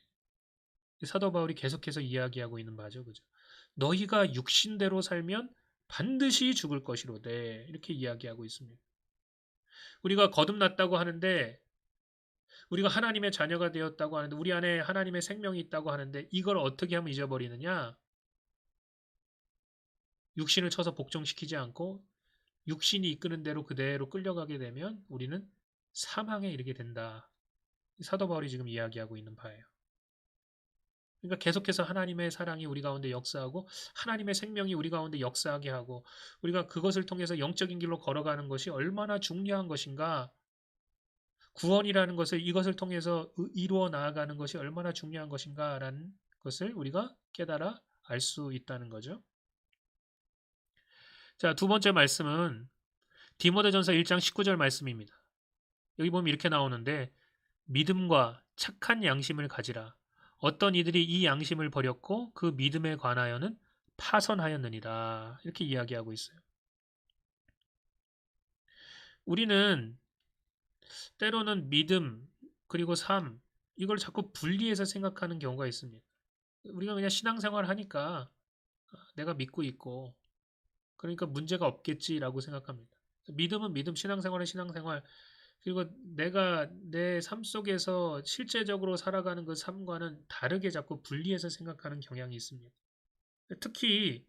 사도 바울이 계속해서 이야기하고 있는 바죠. 그죠? 너희가 육신대로 살면 반드시 죽을 것이로되. 이렇게 이야기하고 있습니다. 우리가 거듭났다고 하는데, 우리가 하나님의 자녀가 되었다고 하는데, 우리 안에 하나님의 생명이 있다고 하는데, 이걸 어떻게 하면 잊어버리느냐? 육신을 쳐서 복종시키지 않고 육신이 이끄는 대로 그대로 끌려가게 되면 우리는 사망에 이르게 된다. 사도 바울이 지금 이야기하고 있는 바예요. 그러니까 계속해서 하나님의 사랑이 우리 가운데 역사하고 하나님의 생명이 우리 가운데 역사하게 하고 우리가 그것을 통해서 영적인 길로 걸어가는 것이 얼마나 중요한 것인가, 구원이라는 것을 이것을 통해서 이루어 나아가는 것이 얼마나 중요한 것인가라는 것을 우리가 깨달아 알 수 있다는 거죠. 자, 두 번째 말씀은 디모데전서 1장 19절 말씀입니다. 여기 보면 이렇게 나오는데 믿음과 착한 양심을 가지라. 어떤 이들이 이 양심을 버렸고 그 믿음에 관하여는 파선하였느니라. 이렇게 이야기하고 있어요. 우리는 때로는 믿음 그리고 삶 이걸 자꾸 분리해서 생각하는 경우가 있습니다. 우리가 그냥 신앙생활 하니까 내가 믿고 있고 그러니까 문제가 없겠지라고 생각합니다. 믿음은 믿음, 신앙생활은 신앙생활, 그리고 내가 내 삶 속에서 실제적으로 살아가는 그 삶과는 다르게 자꾸 분리해서 생각하는 경향이 있습니다. 특히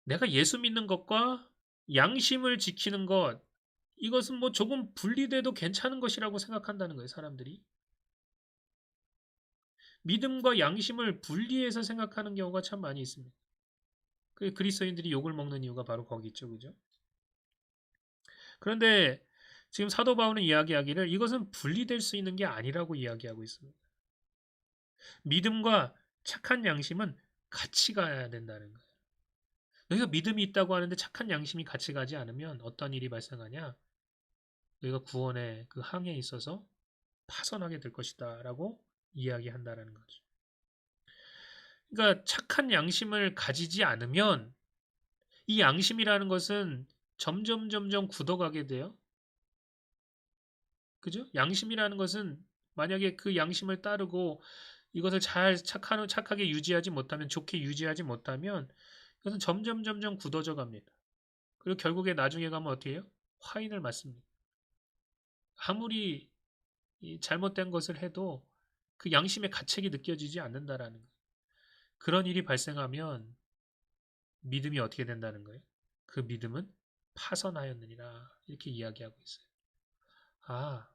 내가 예수 믿는 것과 양심을 지키는 것, 이것은 뭐 조금 분리돼도 괜찮은 것이라고 생각한다는 거예요, 사람들이. 믿음과 양심을 분리해서 생각하는 경우가 참 많이 있습니다. 그 그리스도인들이 욕을 먹는 이유가 바로 거기 있죠, 그죠? 그런데 지금 사도 바울은 이야기하기를 이것은 분리될 수 있는 게 아니라고 이야기하고 있습니다. 믿음과 착한 양심은 같이 가야 된다는 거예요. 너희가 믿음이 있다고 하는데 착한 양심이 같이 가지 않으면 어떤 일이 발생하냐? 너희가 구원의 그 항해에 있어서 파선하게 될 것이다 라고 이야기한다는 거죠. 그러니까 착한 양심을 가지지 않으면 이 양심이라는 것은 점점 굳어가게 돼요. 그죠? 양심이라는 것은 만약에 그 양심을 따르고 이것을 잘 착하게 유지하지 못하면, 좋게 유지하지 못하면 이것은 점점 굳어져 갑니다. 그리고 결국에 나중에 가면 어떻게 해요? 화인을 맞습니다. 아무리 잘못된 것을 해도 그 양심의 가책이 느껴지지 않는다라는 거예요. 그런 일이 발생하면 믿음이 어떻게 된다는 거예요? 그 믿음은 파선하였느니라 이렇게 이야기하고 있어요. 아,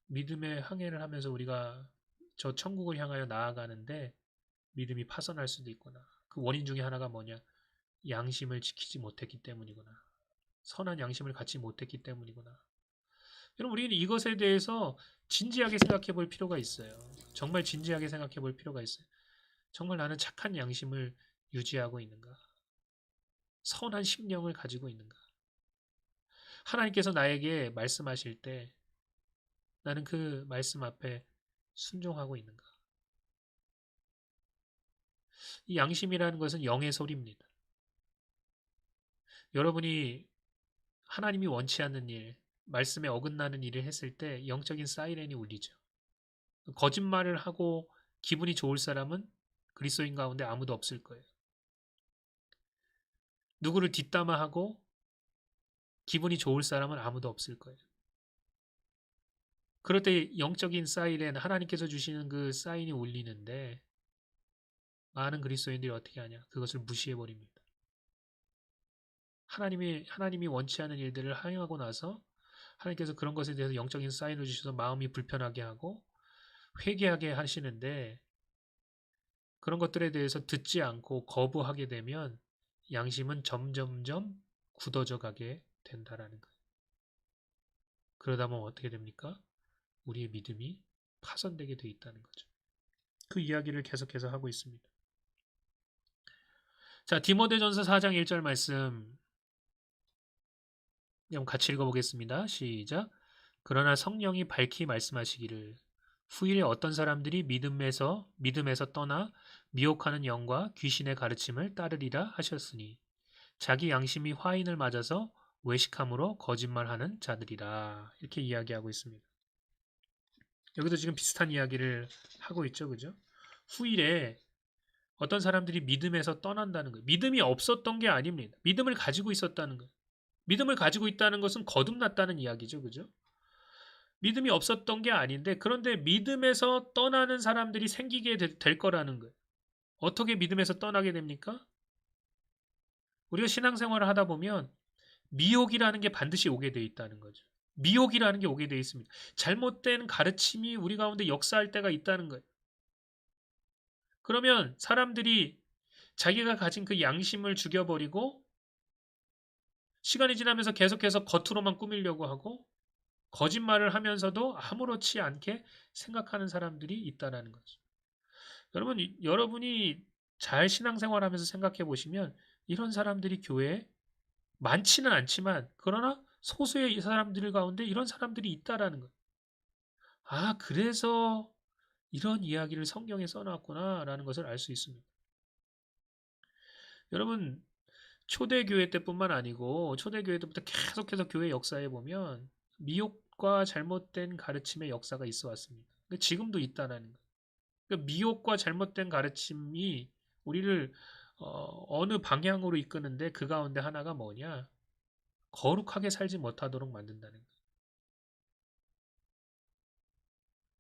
믿음의 항해를 하면서 우리가 저 천국을 향하여 나아가는데 믿음이 파선할 수도 있구나. 그 원인 중에 하나가 뭐냐? 양심을 지키지 못했기 때문이구나. 선한 양심을 갖지 못했기 때문이구나. 여러분, 우리는 이것에 대해서 진지하게 생각해 볼 필요가 있어요. 정말 진지하게 생각해 볼 필요가 있어요. 정말 나는 착한 양심을 유지하고 있는가? 선한 심령을 가지고 있는가? 하나님께서 나에게 말씀하실 때 나는 그 말씀 앞에 순종하고 있는가? 이 양심이라는 것은 영의 소리입니다. 여러분이 하나님이 원치 않는 일, 말씀에 어긋나는 일을 했을 때 영적인 사이렌이 울리죠. 거짓말을 하고 기분이 좋을 사람은 그리스도인 가운데 아무도 없을 거예요. 누구를 뒷담화하고 기분이 좋을 사람은 아무도 없을 거예요. 그럴 때 영적인 사이렌, 하나님께서 주시는 그 사인이 울리는데 많은 그리스도인들이 어떻게 하냐? 그것을 무시해버립니다. 하나님이 원치 않은 일들을 행하고 나서 하나님께서 그런 것에 대해서 영적인 사인을 주셔서 마음이 불편하게 하고 회개하게 하시는데 그런 것들에 대해서 듣지 않고 거부하게 되면 양심은 점점점 굳어져 가게 된다라는 거예요. 그러다 보면 어떻게 됩니까? 우리의 믿음이 파손되게 돼 있다는 거죠. 그 이야기를 계속해서 하고 있습니다. 자, 디모데전서 4장 1절 말씀 한번 같이 읽어보겠습니다. 시작. 그러나 성령이 밝히 말씀하시기를 후일에 어떤 사람들이 믿음에서 떠나 미혹하는 영과 귀신의 가르침을 따르리라 하셨으니 자기 양심이 화인을 맞아서 외식함으로 거짓말하는 자들이라 이렇게 이야기하고 있습니다. 여기도 지금 비슷한 이야기를 하고 있죠, 그죠? 후일에 어떤 사람들이 믿음에서 떠난다는 거예요. 믿음이 없었던 게 아닙니다. 믿음을 가지고 있었다는 거예요. 믿음을 가지고 있다는 것은 거듭났다는 이야기죠, 그죠? 믿음이 없었던 게 아닌데 그런데 믿음에서 떠나는 사람들이 생기게 될 거라는 거예요. 어떻게 믿음에서 떠나게 됩니까? 우리가 신앙생활을 하다 보면 미혹이라는 게 반드시 오게 돼 있다는 거죠. 미혹이라는 게 오게 돼 있습니다. 잘못된 가르침이 우리 가운데 역사할 때가 있다는 거예요. 그러면 사람들이 자기가 가진 그 양심을 죽여버리고 시간이 지나면서 계속해서 겉으로만 꾸미려고 하고 거짓말을 하면서도 아무렇지 않게 생각하는 사람들이 있다는 거죠. 여러분이 잘 신앙생활하면서 생각해 보시면 이런 사람들이 교회에 많지는 않지만 그러나 소수의 사람들 가운데 이런 사람들이 있다라는 거예요. 아, 그래서 이런 이야기를 성경에 써놨구나라는 것을 알 수 있습니다. 여러분, 초대교회 때뿐만 아니고 초대교회 때부터 계속해서 교회 역사에 보면 미혹과 잘못된 가르침의 역사가 있어 왔습니다. 지금도 있다는 거예요. 그러니까 미혹과 잘못된 가르침이 우리를 어느 방향으로 이끄는데 그 가운데 하나가 뭐냐? 거룩하게 살지 못하도록 만든다는 거예요.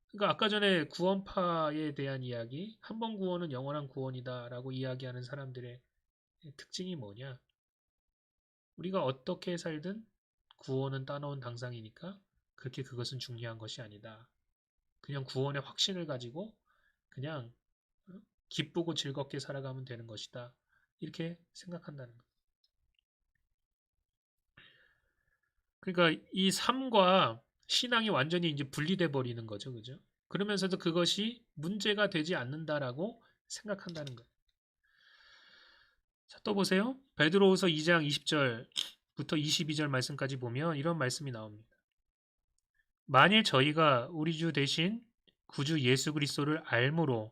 그러니까 아까 전에 구원파에 대한 이야기, 한 번 구원은 영원한 구원이다라고 이야기하는 사람들의 특징이 뭐냐? 우리가 어떻게 살든 구원은 따놓은 당상이니까 그렇게 그것은 중요한 것이 아니다. 그냥 구원의 확신을 가지고 그냥 기쁘고 즐겁게 살아가면 되는 것이다. 이렇게 생각한다는 것. 그러니까 이 삶과 신앙이 완전히 이제 분리돼 버리는 거죠. 그죠? 그러면서도 그것이 문제가 되지 않는다라고 생각한다는 거예요. 자, 또 보세요. 베드로후서 2장 20절부터 22절 말씀까지 보면 이런 말씀이 나옵니다. 만일 저희가 우리 주 대신 구주 예수 그리스도를 알므로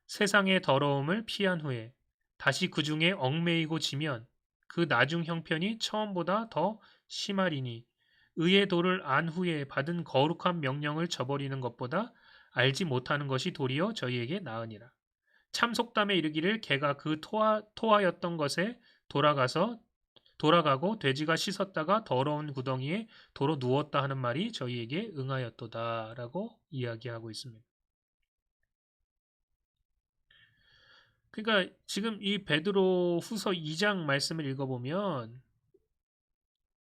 세상의 더러움을 피한 후에 다시 그 중에 얽매이고 지면 그 나중 형편이 처음보다 더 심하리니 의의 도를 안 후에 받은 거룩한 명령을 저버리는 것보다 알지 못하는 것이 도리어 저희에게 나으니라. 참 속담에 이르기를 개가 그 토하였던 것에 돌아가고 돼지가 씻었다가 더러운 구덩이에 도로 누웠다 하는 말이 저희에게 응하였도다라고 이야기하고 있습니다. 그러니까 지금 이 베드로 후서 2장 말씀을 읽어보면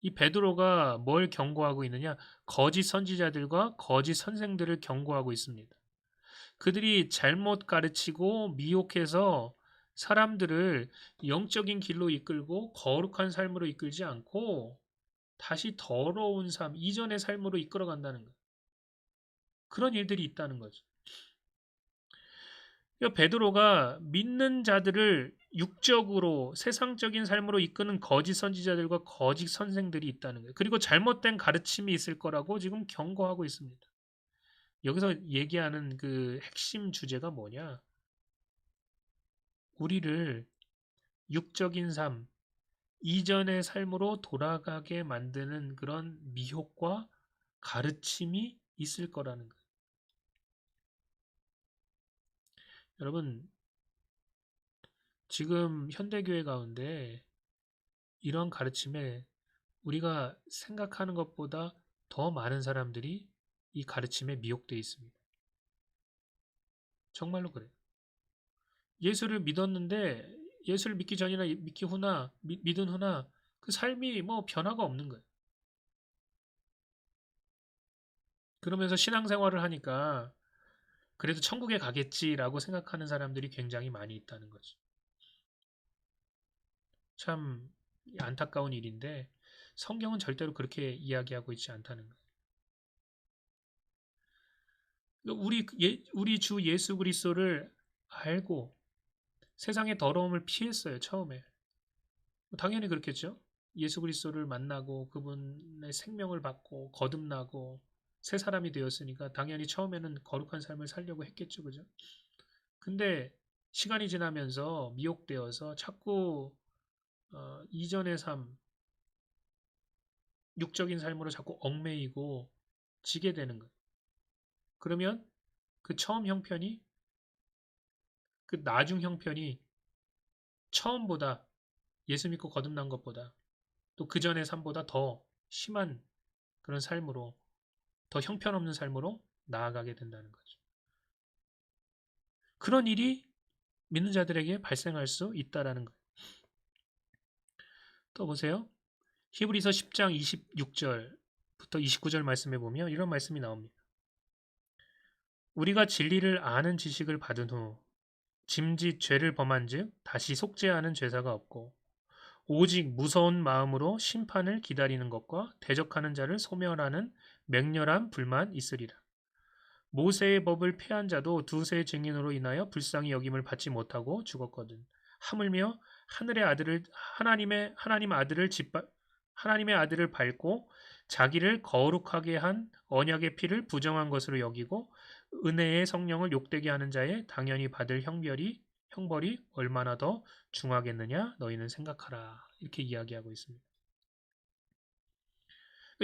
이 베드로가 뭘 경고하고 있느냐? 거짓 선지자들과 거짓 선생들을 경고하고 있습니다. 그들이 잘못 가르치고 미혹해서 사람들을 영적인 길로 이끌고 거룩한 삶으로 이끌지 않고 다시 더러운 삶, 이전의 삶으로 이끌어간다는 거예요. 그런 일들이 있다는 거죠. 베드로가 믿는 자들을 육적으로 세상적인 삶으로 이끄는 거짓 선지자들과 거짓 선생들이 있다는 거예요. 그리고 잘못된 가르침이 있을 거라고 지금 경고하고 있습니다. 여기서 얘기하는 그 핵심 주제가 뭐냐? 우리를 육적인 삶, 이전의 삶으로 돌아가게 만드는 그런 미혹과 가르침이 있을 거라는 거예요. 여러분, 지금 현대교회 가운데 이런 가르침에 우리가 생각하는 것보다 더 많은 사람들이 이 가르침에 미혹되어 있습니다. 정말로 그래요. 예수를 믿었는데 예수를 믿기 전이나 믿기 후나 믿은 후나 그 삶이 뭐 변화가 없는 거예요. 그러면서 신앙생활을 하니까 그래도 천국에 가겠지라고 생각하는 사람들이 굉장히 많이 있다는 거죠. 참 안타까운 일인데 성경은 절대로 그렇게 이야기하고 있지 않다는 거예요. 우리 주 예수 그리스도를 알고 세상의 더러움을 피했어요, 처음에. 당연히 그렇겠죠. 예수 그리스도를 만나고 그분의 생명을 받고 거듭나고 새 사람이 되었으니까 당연히 처음에는 거룩한 삶을 살려고 했겠죠. 그죠? 근데 시간이 지나면서 미혹되어서 자꾸 이전의 삶, 육적인 삶으로 자꾸 얽매이고 지게 되는 거예요. 그러면 그 처음 형편이 그 나중 형편이 처음보다 예수 믿고 거듭난 것보다 또 그 전의 삶보다 더 심한 그런 삶으로 더 형편없는 삶으로 나아가게 된다는 거죠. 그런 일이 믿는 자들에게 발생할 수 있다라는 거예요. 또 보세요. 히브리서 10장 26절부터 29절 말씀에 보면 이런 말씀이 나옵니다. 우리가 진리를 아는 지식을 받은 후 짐짓 죄를 범한즉 다시 속죄하는 죄사가 없고 오직 무서운 마음으로 심판을 기다리는 것과 대적하는 자를 소멸하는 맹렬한 불만 있으리라. 모세의 법을 폐한 자도 두세 증인으로 인하여 불쌍히 여김을 받지 못하고 죽었거든. 하물며 하나님의 아들을 밟고 자기를 거룩하게 한 언약의 피를 부정한 것으로 여기고 은혜의 성령을 욕되게 하는 자의 당연히 받을 형벌이 얼마나 더 중하겠느냐 너희는 생각하라. 이렇게 이야기하고 있습니다.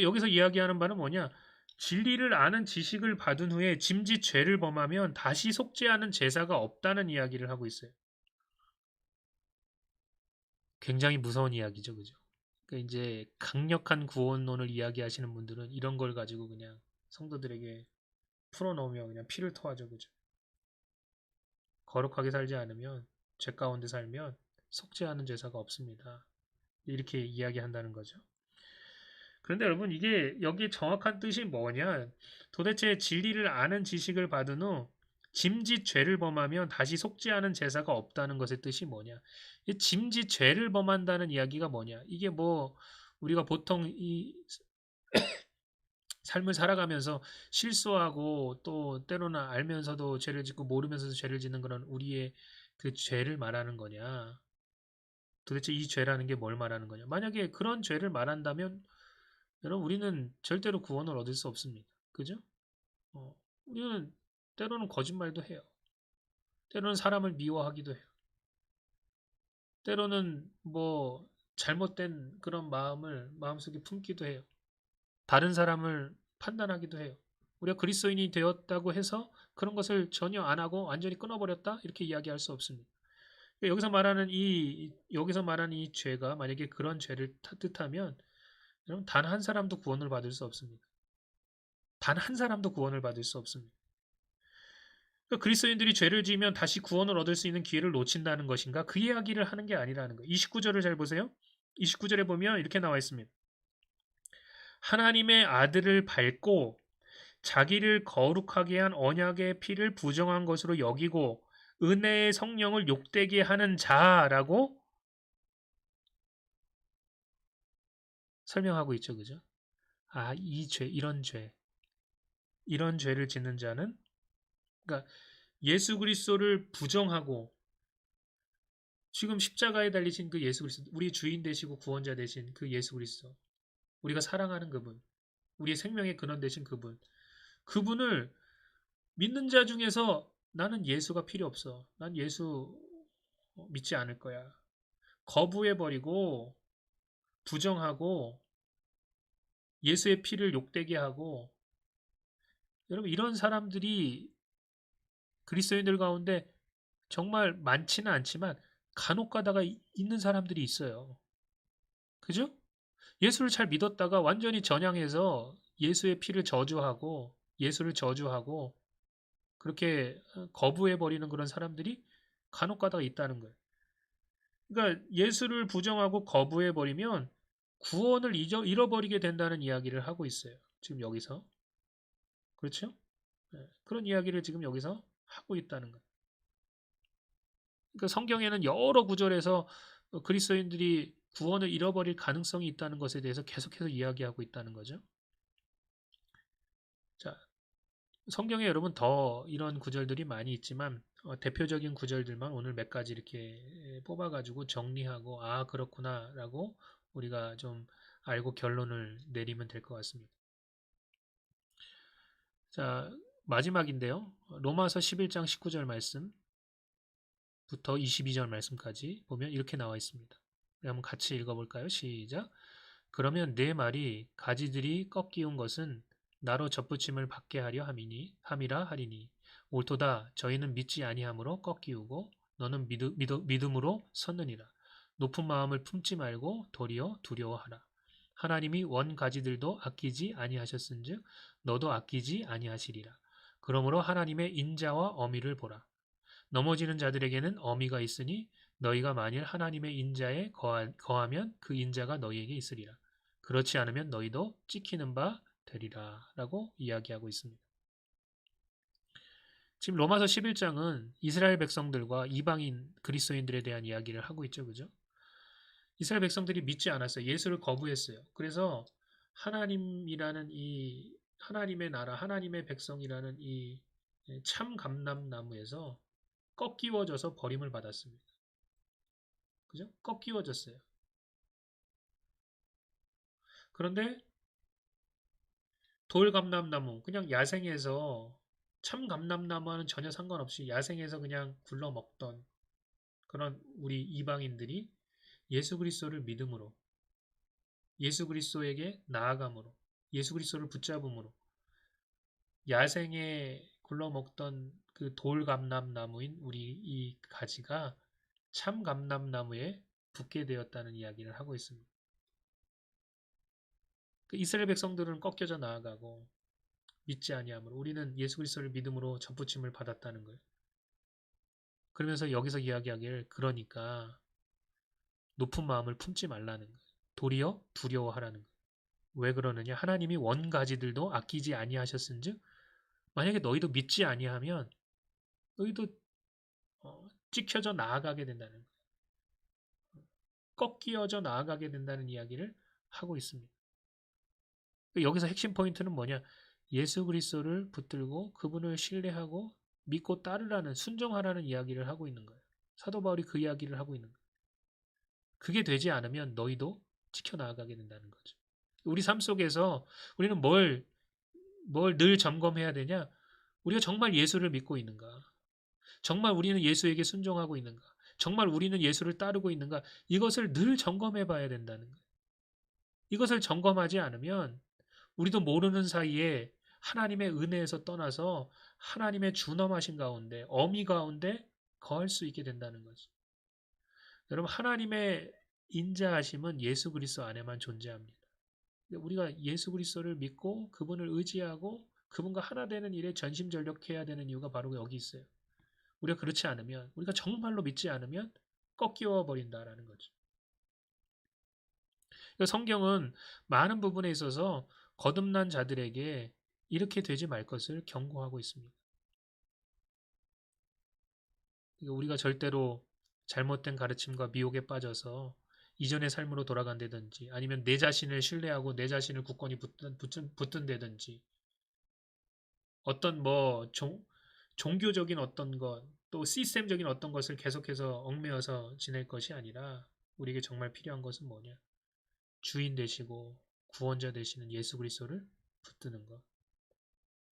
여기서 이야기하는 바는 뭐냐? 진리를 아는 지식을 받은 후에 짐짓 죄를 범하면 다시 속죄하는 제사가 없다는 이야기를 하고 있어요. 굉장히 무서운 이야기죠, 그죠? 그러니까 이제 강력한 구원론을 이야기하시는 분들은 이런 걸 가지고 그냥 성도들에게 풀어놓으며 그냥 피를 토하죠, 그죠? 거룩하게 살지 않으면 죄 가운데 살면 속죄하는 제사가 없습니다. 이렇게 이야기한다는 거죠. 그런데 여러분 이게 여기 정확한 뜻이 뭐냐? 도대체 진리를 아는 지식을 받은 후 짐짓 죄를 범하면 다시 속죄하는 제사가 없다는 것의 뜻이 뭐냐? 이 짐짓 죄를 범한다는 이야기가 뭐냐? 이게 뭐 우리가 보통 이 삶을 살아가면서 실수하고 또 때로는 알면서도 죄를 짓고 모르면서도 죄를 짓는 그런 우리의 그 죄를 말하는 거냐? 도대체 이 죄라는 게 뭘 말하는 거냐? 만약에 그런 죄를 말한다면 여러분 우리는 절대로 구원을 얻을 수 없습니다. 그죠? 우리는 때로는 거짓말도 해요. 때로는 사람을 미워하기도 해요. 때로는 뭐 잘못된 그런 마음을 마음속에 품기도 해요. 다른 사람을 판단하기도 해요. 우리가 그리스도인이 되었다고 해서 그런 것을 전혀 안 하고 완전히 끊어버렸다 이렇게 이야기할 수 없습니다. 여기서 말하는 이 죄가 만약에 그런 죄를 뜻하면 여러분 단 한 사람도 구원을 받을 수 없습니다. 단 한 사람도 구원을 받을 수 없습니다. 그러니까 그리스도인들이 죄를 지으면 다시 구원을 얻을 수 있는 기회를 놓친다는 것인가? 그 이야기를 하는 게 아니라는 거예요. 29절을 잘 보세요. 29절에 보면 이렇게 나와 있습니다. 하나님의 아들을 밟고 자기를 거룩하게 한 언약의 피를 부정한 것으로 여기고 은혜의 성령을 욕되게 하는 자라고 설명하고 있죠. 그죠? 아, 이 죄, 이런 죄를 짓는 자는, 그러니까 예수 그리스도를 부정하고 지금 십자가에 달리신 그 예수 그리스도, 우리 주인 되시고 구원자 되신 그 예수 그리스도, 우리가 사랑하는 그분, 우리의 생명의 근원 되신 그분, 그분을 믿는 자 중에서 나는 예수가 필요 없어. 난 예수 믿지 않을 거야. 거부해버리고 부정하고 예수의 피를 욕되게 하고, 여러분 이런 사람들이 그리스도인들 가운데 정말 많지는 않지만 간혹 가다가 있는 사람들이 있어요. 그죠? 예수를 잘 믿었다가 완전히 전향해서 예수의 피를 저주하고 예수를 저주하고 그렇게 거부해버리는 그런 사람들이 간혹 가다가 있다는 거예요. 그러니까 예수를 부정하고 거부해버리면 구원을 잃어버리게 된다는 이야기를 하고 있어요. 지금 여기서. 그렇죠? 네, 그런 이야기를 지금 여기서 하고 있다는 거예요. 그러니까 성경에는 여러 구절에서 그리스도인들이 구원을 잃어버릴 가능성이 있다는 것에 대해서 계속해서 이야기하고 있다는 거죠. 자, 성경에 여러분 더 이런 구절들이 많이 있지만 대표적인 구절들만 오늘 몇 가지 이렇게 뽑아가지고 정리하고 아 그렇구나라고 우리가 좀 알고 결론을 내리면 될 것 같습니다. 자, 마지막인데요. 로마서 11장 19절 말씀부터 22절 말씀까지 보면 이렇게 나와 있습니다. 한번 같이 읽어볼까요? 시작. 그러면 내 말이 가지들이 꺾이운 것은 나로 접붙임을 받게 하려 함이라 하리니 옳도다. 저희는 믿지 아니함으로 꺾이우고 너는 믿음으로 섰느니라. 높은 마음을 품지 말고 도리어 두려워하라. 하나님이 원 가지들도 아끼지 아니하셨은즉 너도 아끼지 아니하시리라. 그러므로 하나님의 인자와 어미를 보라. 넘어지는 자들에게는 어미가 있으니 너희가 만일 하나님의 인자에 거하면 그 인자가 너희에게 있으리라. 그렇지 않으면 너희도 찍히는 바 되리라. 라고 이야기하고 있습니다. 지금 로마서 11장은 이스라엘 백성들과 이방인 그리스도인들에 대한 이야기를 하고 있죠. 그죠? 이스라엘 백성들이 믿지 않았어요. 예수를 거부했어요. 그래서 하나님이라는 이 하나님의 나라, 하나님의 백성이라는 이 참 감람나무에서 꺾이워져서 버림을 받았습니다. 그죠? 꺾이워졌어요. 그런데 돌감람나무, 그냥 야생에서 참 감람나무와는 전혀 상관없이 야생에서 그냥 굴러 먹던 그런 우리 이방인들이 예수 그리스도를 믿음으로, 예수 그리스도에게 나아감으로, 예수 그리스도를 붙잡음으로 야생에 굴러 먹던 그 돌감람나무인 우리 이 가지가 참 감람나무에 붙게 되었다는 이야기를 하고 있습니다. 그 이스라엘 백성들은 꺾여져 나아가고 믿지 아니함으로 우리는 예수 그리스도를 믿음으로 접붙임을 받았다는 거예요. 그러면서 여기서 이야기하길 그러니까 높은 마음을 품지 말라는 거예요. 도리어 두려워하라는 거예요. 왜 그러느냐? 하나님이 원가지들도 아끼지 아니하셨은즉 만약에 너희도 믿지 아니하면 너희도 찍혀져 나아가게 된다는 거예요. 꺾여져 나아가게 된다는 이야기를 하고 있습니다. 여기서 핵심 포인트는 뭐냐? 예수 그리스도를 붙들고 그분을 신뢰하고 믿고 따르라는 순종하라는 이야기를 하고 있는 거예요. 사도 바울이 그 이야기를 하고 있는 거예요. 그게 되지 않으면 너희도 지켜나가게 된다는 거죠. 우리 삶 속에서 우리는 뭘 늘 점검해야 되냐? 우리가 정말 예수를 믿고 있는가? 정말 우리는 예수에게 순종하고 있는가? 정말 우리는 예수를 따르고 있는가? 이것을 늘 점검해 봐야 된다는 거예요. 이것을 점검하지 않으면 우리도 모르는 사이에 하나님의 은혜에서 떠나서 하나님의 준엄하신 가운데, 어미 가운데 거할 수 있게 된다는 거죠. 여러분, 하나님의 인자하심은 예수 그리스도 안에만 존재합니다. 우리가 예수 그리스도를 믿고 그분을 의지하고 그분과 하나 되는 일에 전심전력해야 되는 이유가 바로 여기 있어요. 우리가 그렇지 않으면, 우리가 정말로 믿지 않으면 꺾여 버린다라는 거죠. 성경은 많은 부분에 있어서 거듭난 자들에게 이렇게 되지 말 것을 경고하고 있습니다. 우리가 절대로 잘못된 가르침과 미혹에 빠져서 이전의 삶으로 돌아간다든지 아니면 내 자신을 신뢰하고 내 자신을 굳건히 붙든다든지 어떤 뭐 종교적인 어떤 것, 또 시스템적인 어떤 것을 계속해서 얽매여서 지낼 것이 아니라 우리에게 정말 필요한 것은 뭐냐? 주인 되시고 구원자 되시는 예수 그리스도를 붙드는 것.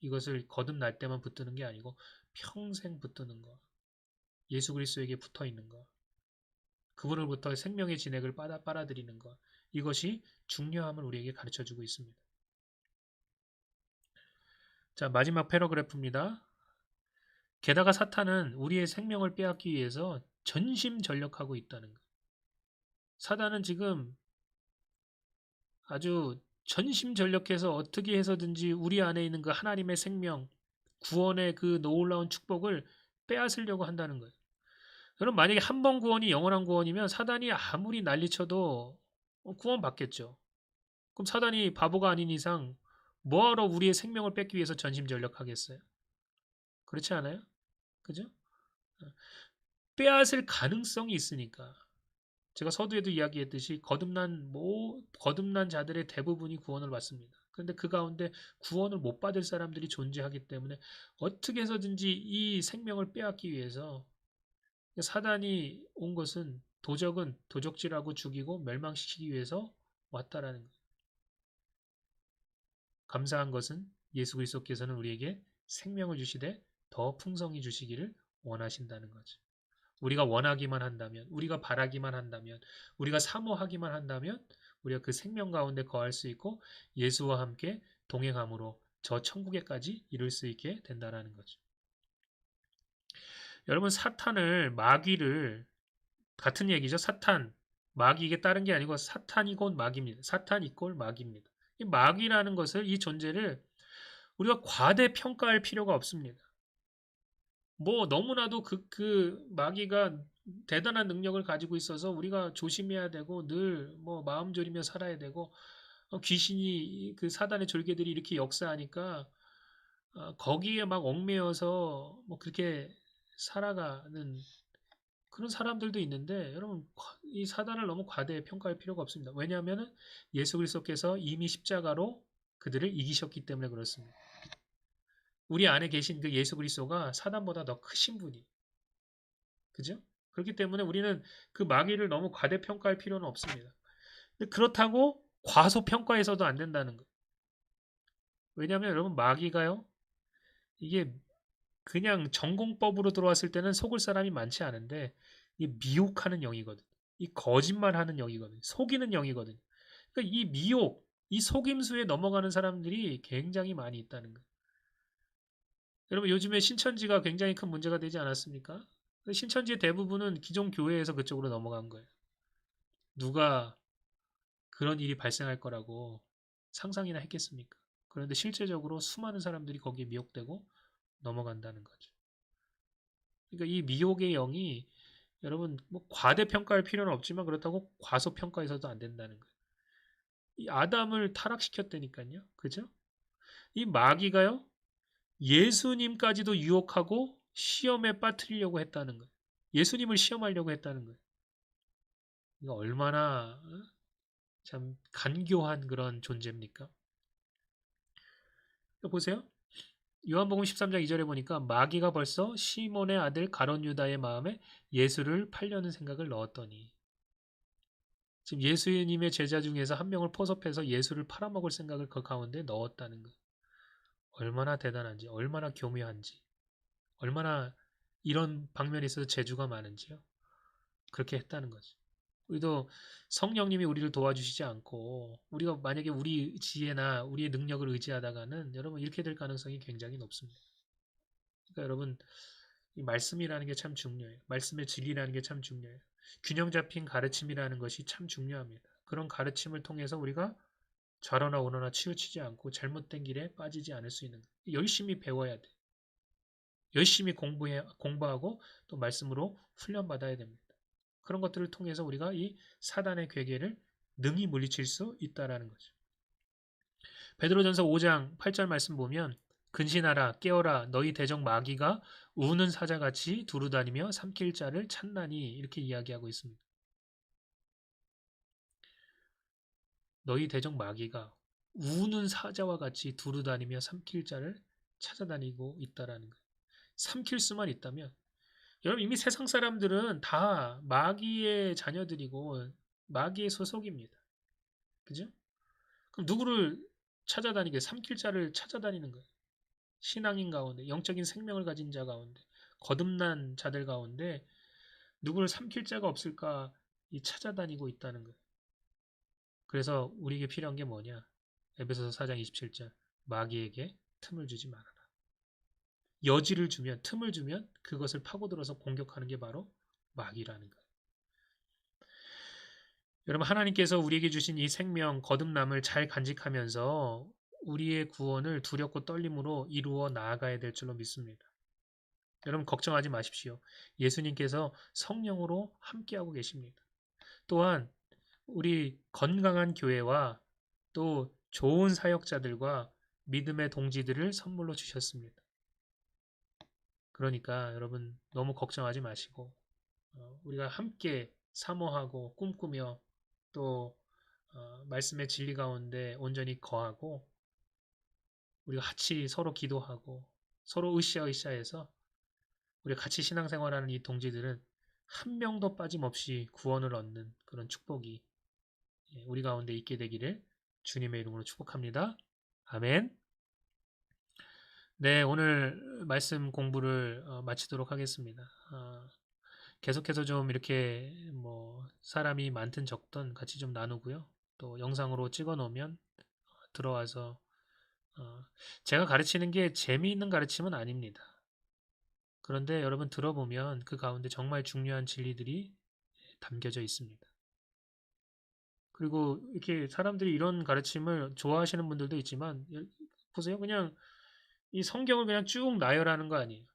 이것을 거듭날 때만 붙드는 게 아니고 평생 붙드는 것. 예수 그리스도에게 붙어 있는 것. 그분으로부터 생명의 진액을 빨아들이는 것. 이것이 중요함을 우리에게 가르쳐 주고 있습니다. 자, 마지막 패러그래프입니다. 게다가 사탄은 우리의 생명을 빼앗기 위해서 전심전력하고 있다는 것. 사단은 지금 아주 전심전력해서 어떻게 해서든지 우리 안에 있는 그 하나님의 생명, 구원의 그 놀라운 축복을 빼앗으려고 한다는 거예요. 여러분 만약에 한 번 구원이 영원한 구원이면 사단이 아무리 난리쳐도 구원 받겠죠. 그럼 사단이 바보가 아닌 이상 뭐하러 우리의 생명을 뺏기 위해서 전심전력하겠어요? 그렇지 않아요? 그죠? 빼앗을 가능성이 있으니까. 제가 서두에도 이야기했듯이 거듭난 자들의 대부분이 구원을 받습니다. 그런데 그 가운데 구원을 못 받을 사람들이 존재하기 때문에 어떻게 해서든지 이 생명을 빼앗기 위해서 사단이 온 것은 도적질하고 죽이고 멸망시키기 위해서 왔다라는 거예요. 감사한 것은 예수 그리스도께서는 우리에게 생명을 주시되 더 풍성히 주시기를 원하신다는 거죠. 우리가 원하기만 한다면, 우리가 바라기만 한다면, 우리가 사모하기만 한다면 우리가 그 생명 가운데 거할 수 있고 예수와 함께 동행함으로 저 천국에까지 이룰 수 있게 된다는 거죠. 여러분 마귀를 같은 얘기죠. 마귀 이게 다른 게 아니고 사탄이 곧 마귀입니다. 사탄 이꼴 마귀입니다. 이 마귀라는 것을 이 존재를 우리가 과대평가할 필요가 없습니다. 뭐 너무나도 그 마귀가 대단한 능력을 가지고 있어서 우리가 조심해야 되고 늘 뭐 마음 졸이며 살아야 되고 귀신이 그 사단의 졸개들이 이렇게 역사하니까 거기에 막 얽매여서 뭐 그렇게 살아가는 그런 사람들도 있는데 여러분 이 사단을 너무 과대 평가할 필요가 없습니다. 왜냐하면 예수 그리스도께서 이미 십자가로 그들을 이기셨기 때문에 그렇습니다. 우리 안에 계신 그 예수 그리스도가 사단보다 더 크신 분이. 그죠? 그렇기 때문에 우리는 그 마귀를 너무 과대평가할 필요는 없습니다. 그렇다고 과소평가해서도 안 된다는 거예요. 왜냐하면 여러분 마귀가요. 이게 그냥 전공법으로 들어왔을 때는 속을 사람이 많지 않은데 이 미혹하는 영이거든. 이 거짓말하는 영이거든. 속이는 영이거든. 그러니까 이 미혹, 이 속임수에 넘어가는 사람들이 굉장히 많이 있다는 거예요. 여러분 요즘에 신천지가 굉장히 큰 문제가 되지 않았습니까? 신천지의 대부분은 기존 교회에서 그쪽으로 넘어간 거예요. 누가 그런 일이 발생할 거라고 상상이나 했겠습니까? 그런데 실제적으로 수많은 사람들이 거기에 미혹되고 넘어간다는 거죠. 그러니까 이 미혹의 영이 여러분 뭐 과대평가할 필요는 없지만 그렇다고 과소평가해서도 안 된다는 거예요. 이 아담을 타락시켰다니까요. 그죠? 이 마귀가요. 예수님까지도 유혹하고 시험에 빠뜨리려고 했다는 거예요. 예수님을 시험하려고 했다는 거예요. 이거 얼마나 참 간교한 그런 존재입니까? 보세요. 요한복음 13장 2절에 보니까 마귀가 벌써 시몬의 아들 가룟 유다의 마음에 예수를 팔려는 생각을 넣었더니 지금 예수님의 제자 중에서 한 명을 포섭해서 예수를 팔아먹을 생각을 그 가운데 넣었다는 것. 얼마나 대단한지, 얼마나 교묘한지, 얼마나 이런 방면에 있어서 재주가 많은지요. 그렇게 했다는 거죠. 우리도 성령님이 우리를 도와주시지 않고 우리가 만약에 우리 지혜나 우리의 능력을 의지하다가는 여러분 이렇게 될 가능성이 굉장히 높습니다. 그러니까 여러분 이 말씀이라는 게 참 중요해요. 말씀의 진리라는 게 참 중요해요. 균형 잡힌 가르침이라는 것이 참 중요합니다. 그런 가르침을 통해서 우리가 좌로나 우로나 치우치지 않고 잘못된 길에 빠지지 않을 수 있는 열심히 배워야 돼. 열심히 공부하고 또 말씀으로 훈련받아야 됩니다. 그런 것들을 통해서 우리가 이 사단의 괴계를 능히 물리칠 수 있다라는 거죠. 베드로전서 5장 8절 말씀 보면 근신하라 깨어라 너희 대적 마귀가 우는 사자같이 두루다니며 삼킬 자를 찾나니 이렇게 이야기하고 있습니다. 너희 대적 마귀가 우는 사자와 같이 두루다니며 삼킬 자를 찾아다니고 있다라는 거예요. 삼킬 수만 있다면 여러분 이미 세상 사람들은 다 마귀의 자녀들이고 마귀의 소속입니다. 그죠? 그럼 누구를 찾아다니게 삼킬 자를 찾아다니는 거예요. 신앙인 가운데 영적인 생명을 가진 자 가운데 거듭난 자들 가운데 누구를 삼킬 자가 없을까 이 찾아다니고 있다는 거예요. 그래서 우리에게 필요한 게 뭐냐? 에베소서 4장 27절 마귀에게 틈을 주지 말아라. 여지를 주면 틈을 주면 그것을 파고들어서 공격하는 게 바로 마귀라는 거예요. 여러분 하나님께서 우리에게 주신 이 생명 거듭남을 잘 간직하면서 우리의 구원을 두렵고 떨림으로 이루어 나아가야 될 줄로 믿습니다. 여러분 걱정하지 마십시오. 예수님께서 성령으로 함께하고 계십니다. 또한 우리 건강한 교회와 또 좋은 사역자들과 믿음의 동지들을 선물로 주셨습니다. 그러니까 여러분 너무 걱정하지 마시고 우리가 함께 사모하고 꿈꾸며 또 말씀의 진리 가운데 온전히 거하고 우리가 같이 서로 기도하고 서로 으쌰으쌰해서 우리가 같이 신앙생활하는 이 동지들은 한 명도 빠짐없이 구원을 얻는 그런 축복이 우리 가운데 있게 되기를 주님의 이름으로 축복합니다. 아멘. 네, 오늘 말씀 공부를 마치도록 하겠습니다. 계속해서 좀 이렇게 뭐 사람이 많든 적든 같이 좀 나누고요. 또 영상으로 찍어 놓으면 들어와서 제가 가르치는 게 재미있는 가르침은 아닙니다. 그런데 여러분 들어보면 그 가운데 정말 중요한 진리들이 담겨져 있습니다. 그리고 이렇게 사람들이 이런 가르침을 좋아하시는 분들도 있지만 보세요. 그냥 이 성경을 그냥 쭉 나열하는 거 아니에요.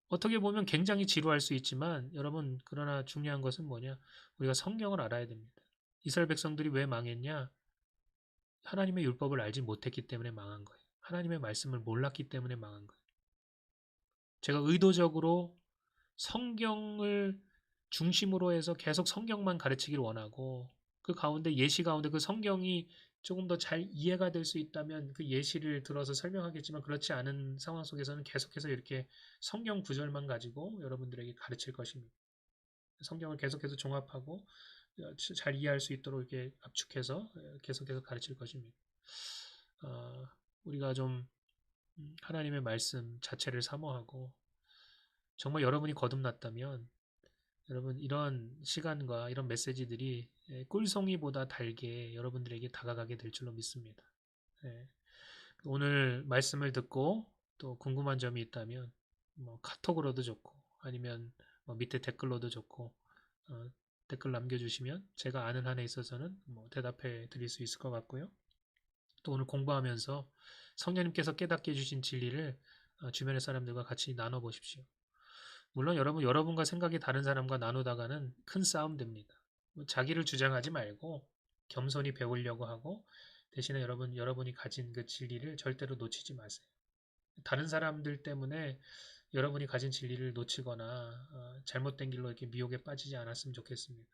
어떻게 보면 굉장히 지루할 수 있지만 여러분 그러나 중요한 것은 뭐냐? 우리가 성경을 알아야 됩니다. 이스라엘 백성들이 왜 망했냐? 하나님의 율법을 알지 못했기 때문에 망한 거예요. 하나님의 말씀을 몰랐기 때문에 망한 거예요. 제가 의도적으로 성경을 중심으로 해서 계속 성경만 가르치길 원하고 그 가운데 예시 가운데 그 성경이 조금 더 잘 이해가 될 수 있다면 그 예시를 들어서 설명하겠지만 그렇지 않은 상황 속에서는 계속해서 이렇게 성경 구절만 가지고 여러분들에게 가르칠 것입니다. 성경을 계속해서 종합하고 잘 이해할 수 있도록 이렇게 압축해서 계속해서 가르칠 것입니다. 우리가 좀 하나님의 말씀 자체를 사모하고 정말 여러분이 거듭났다면 여러분 이런 시간과 이런 메시지들이 꿀송이보다 달게 여러분들에게 다가가게 될 줄로 믿습니다. 예. 오늘 말씀을 듣고 또 궁금한 점이 있다면 뭐 카톡으로도 좋고 아니면 뭐 밑에 댓글로도 좋고 댓글 남겨주시면 제가 아는 한에 있어서는 뭐 대답해 드릴 수 있을 것 같고요. 또 오늘 공부하면서 성령님께서 깨닫게 해주신 진리를 주변의 사람들과 같이 나눠보십시오. 물론 여러분과 생각이 다른 사람과 나누다가는 큰 싸움 됩니다. 자기를 주장하지 말고 겸손히 배우려고 하고 대신에 여러분이 가진 그 진리를 절대로 놓치지 마세요. 다른 사람들 때문에 여러분이 가진 진리를 놓치거나 잘못된 길로 이렇게 미혹에 빠지지 않았으면 좋겠습니다.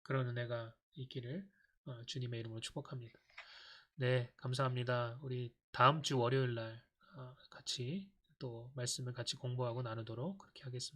그런 은혜가 있기를 주님의 이름으로 축복합니다. 네, 감사합니다. 우리 다음 주 월요일 날 같이 또 말씀을 같이 공부하고 나누도록 그렇게 하겠습니다.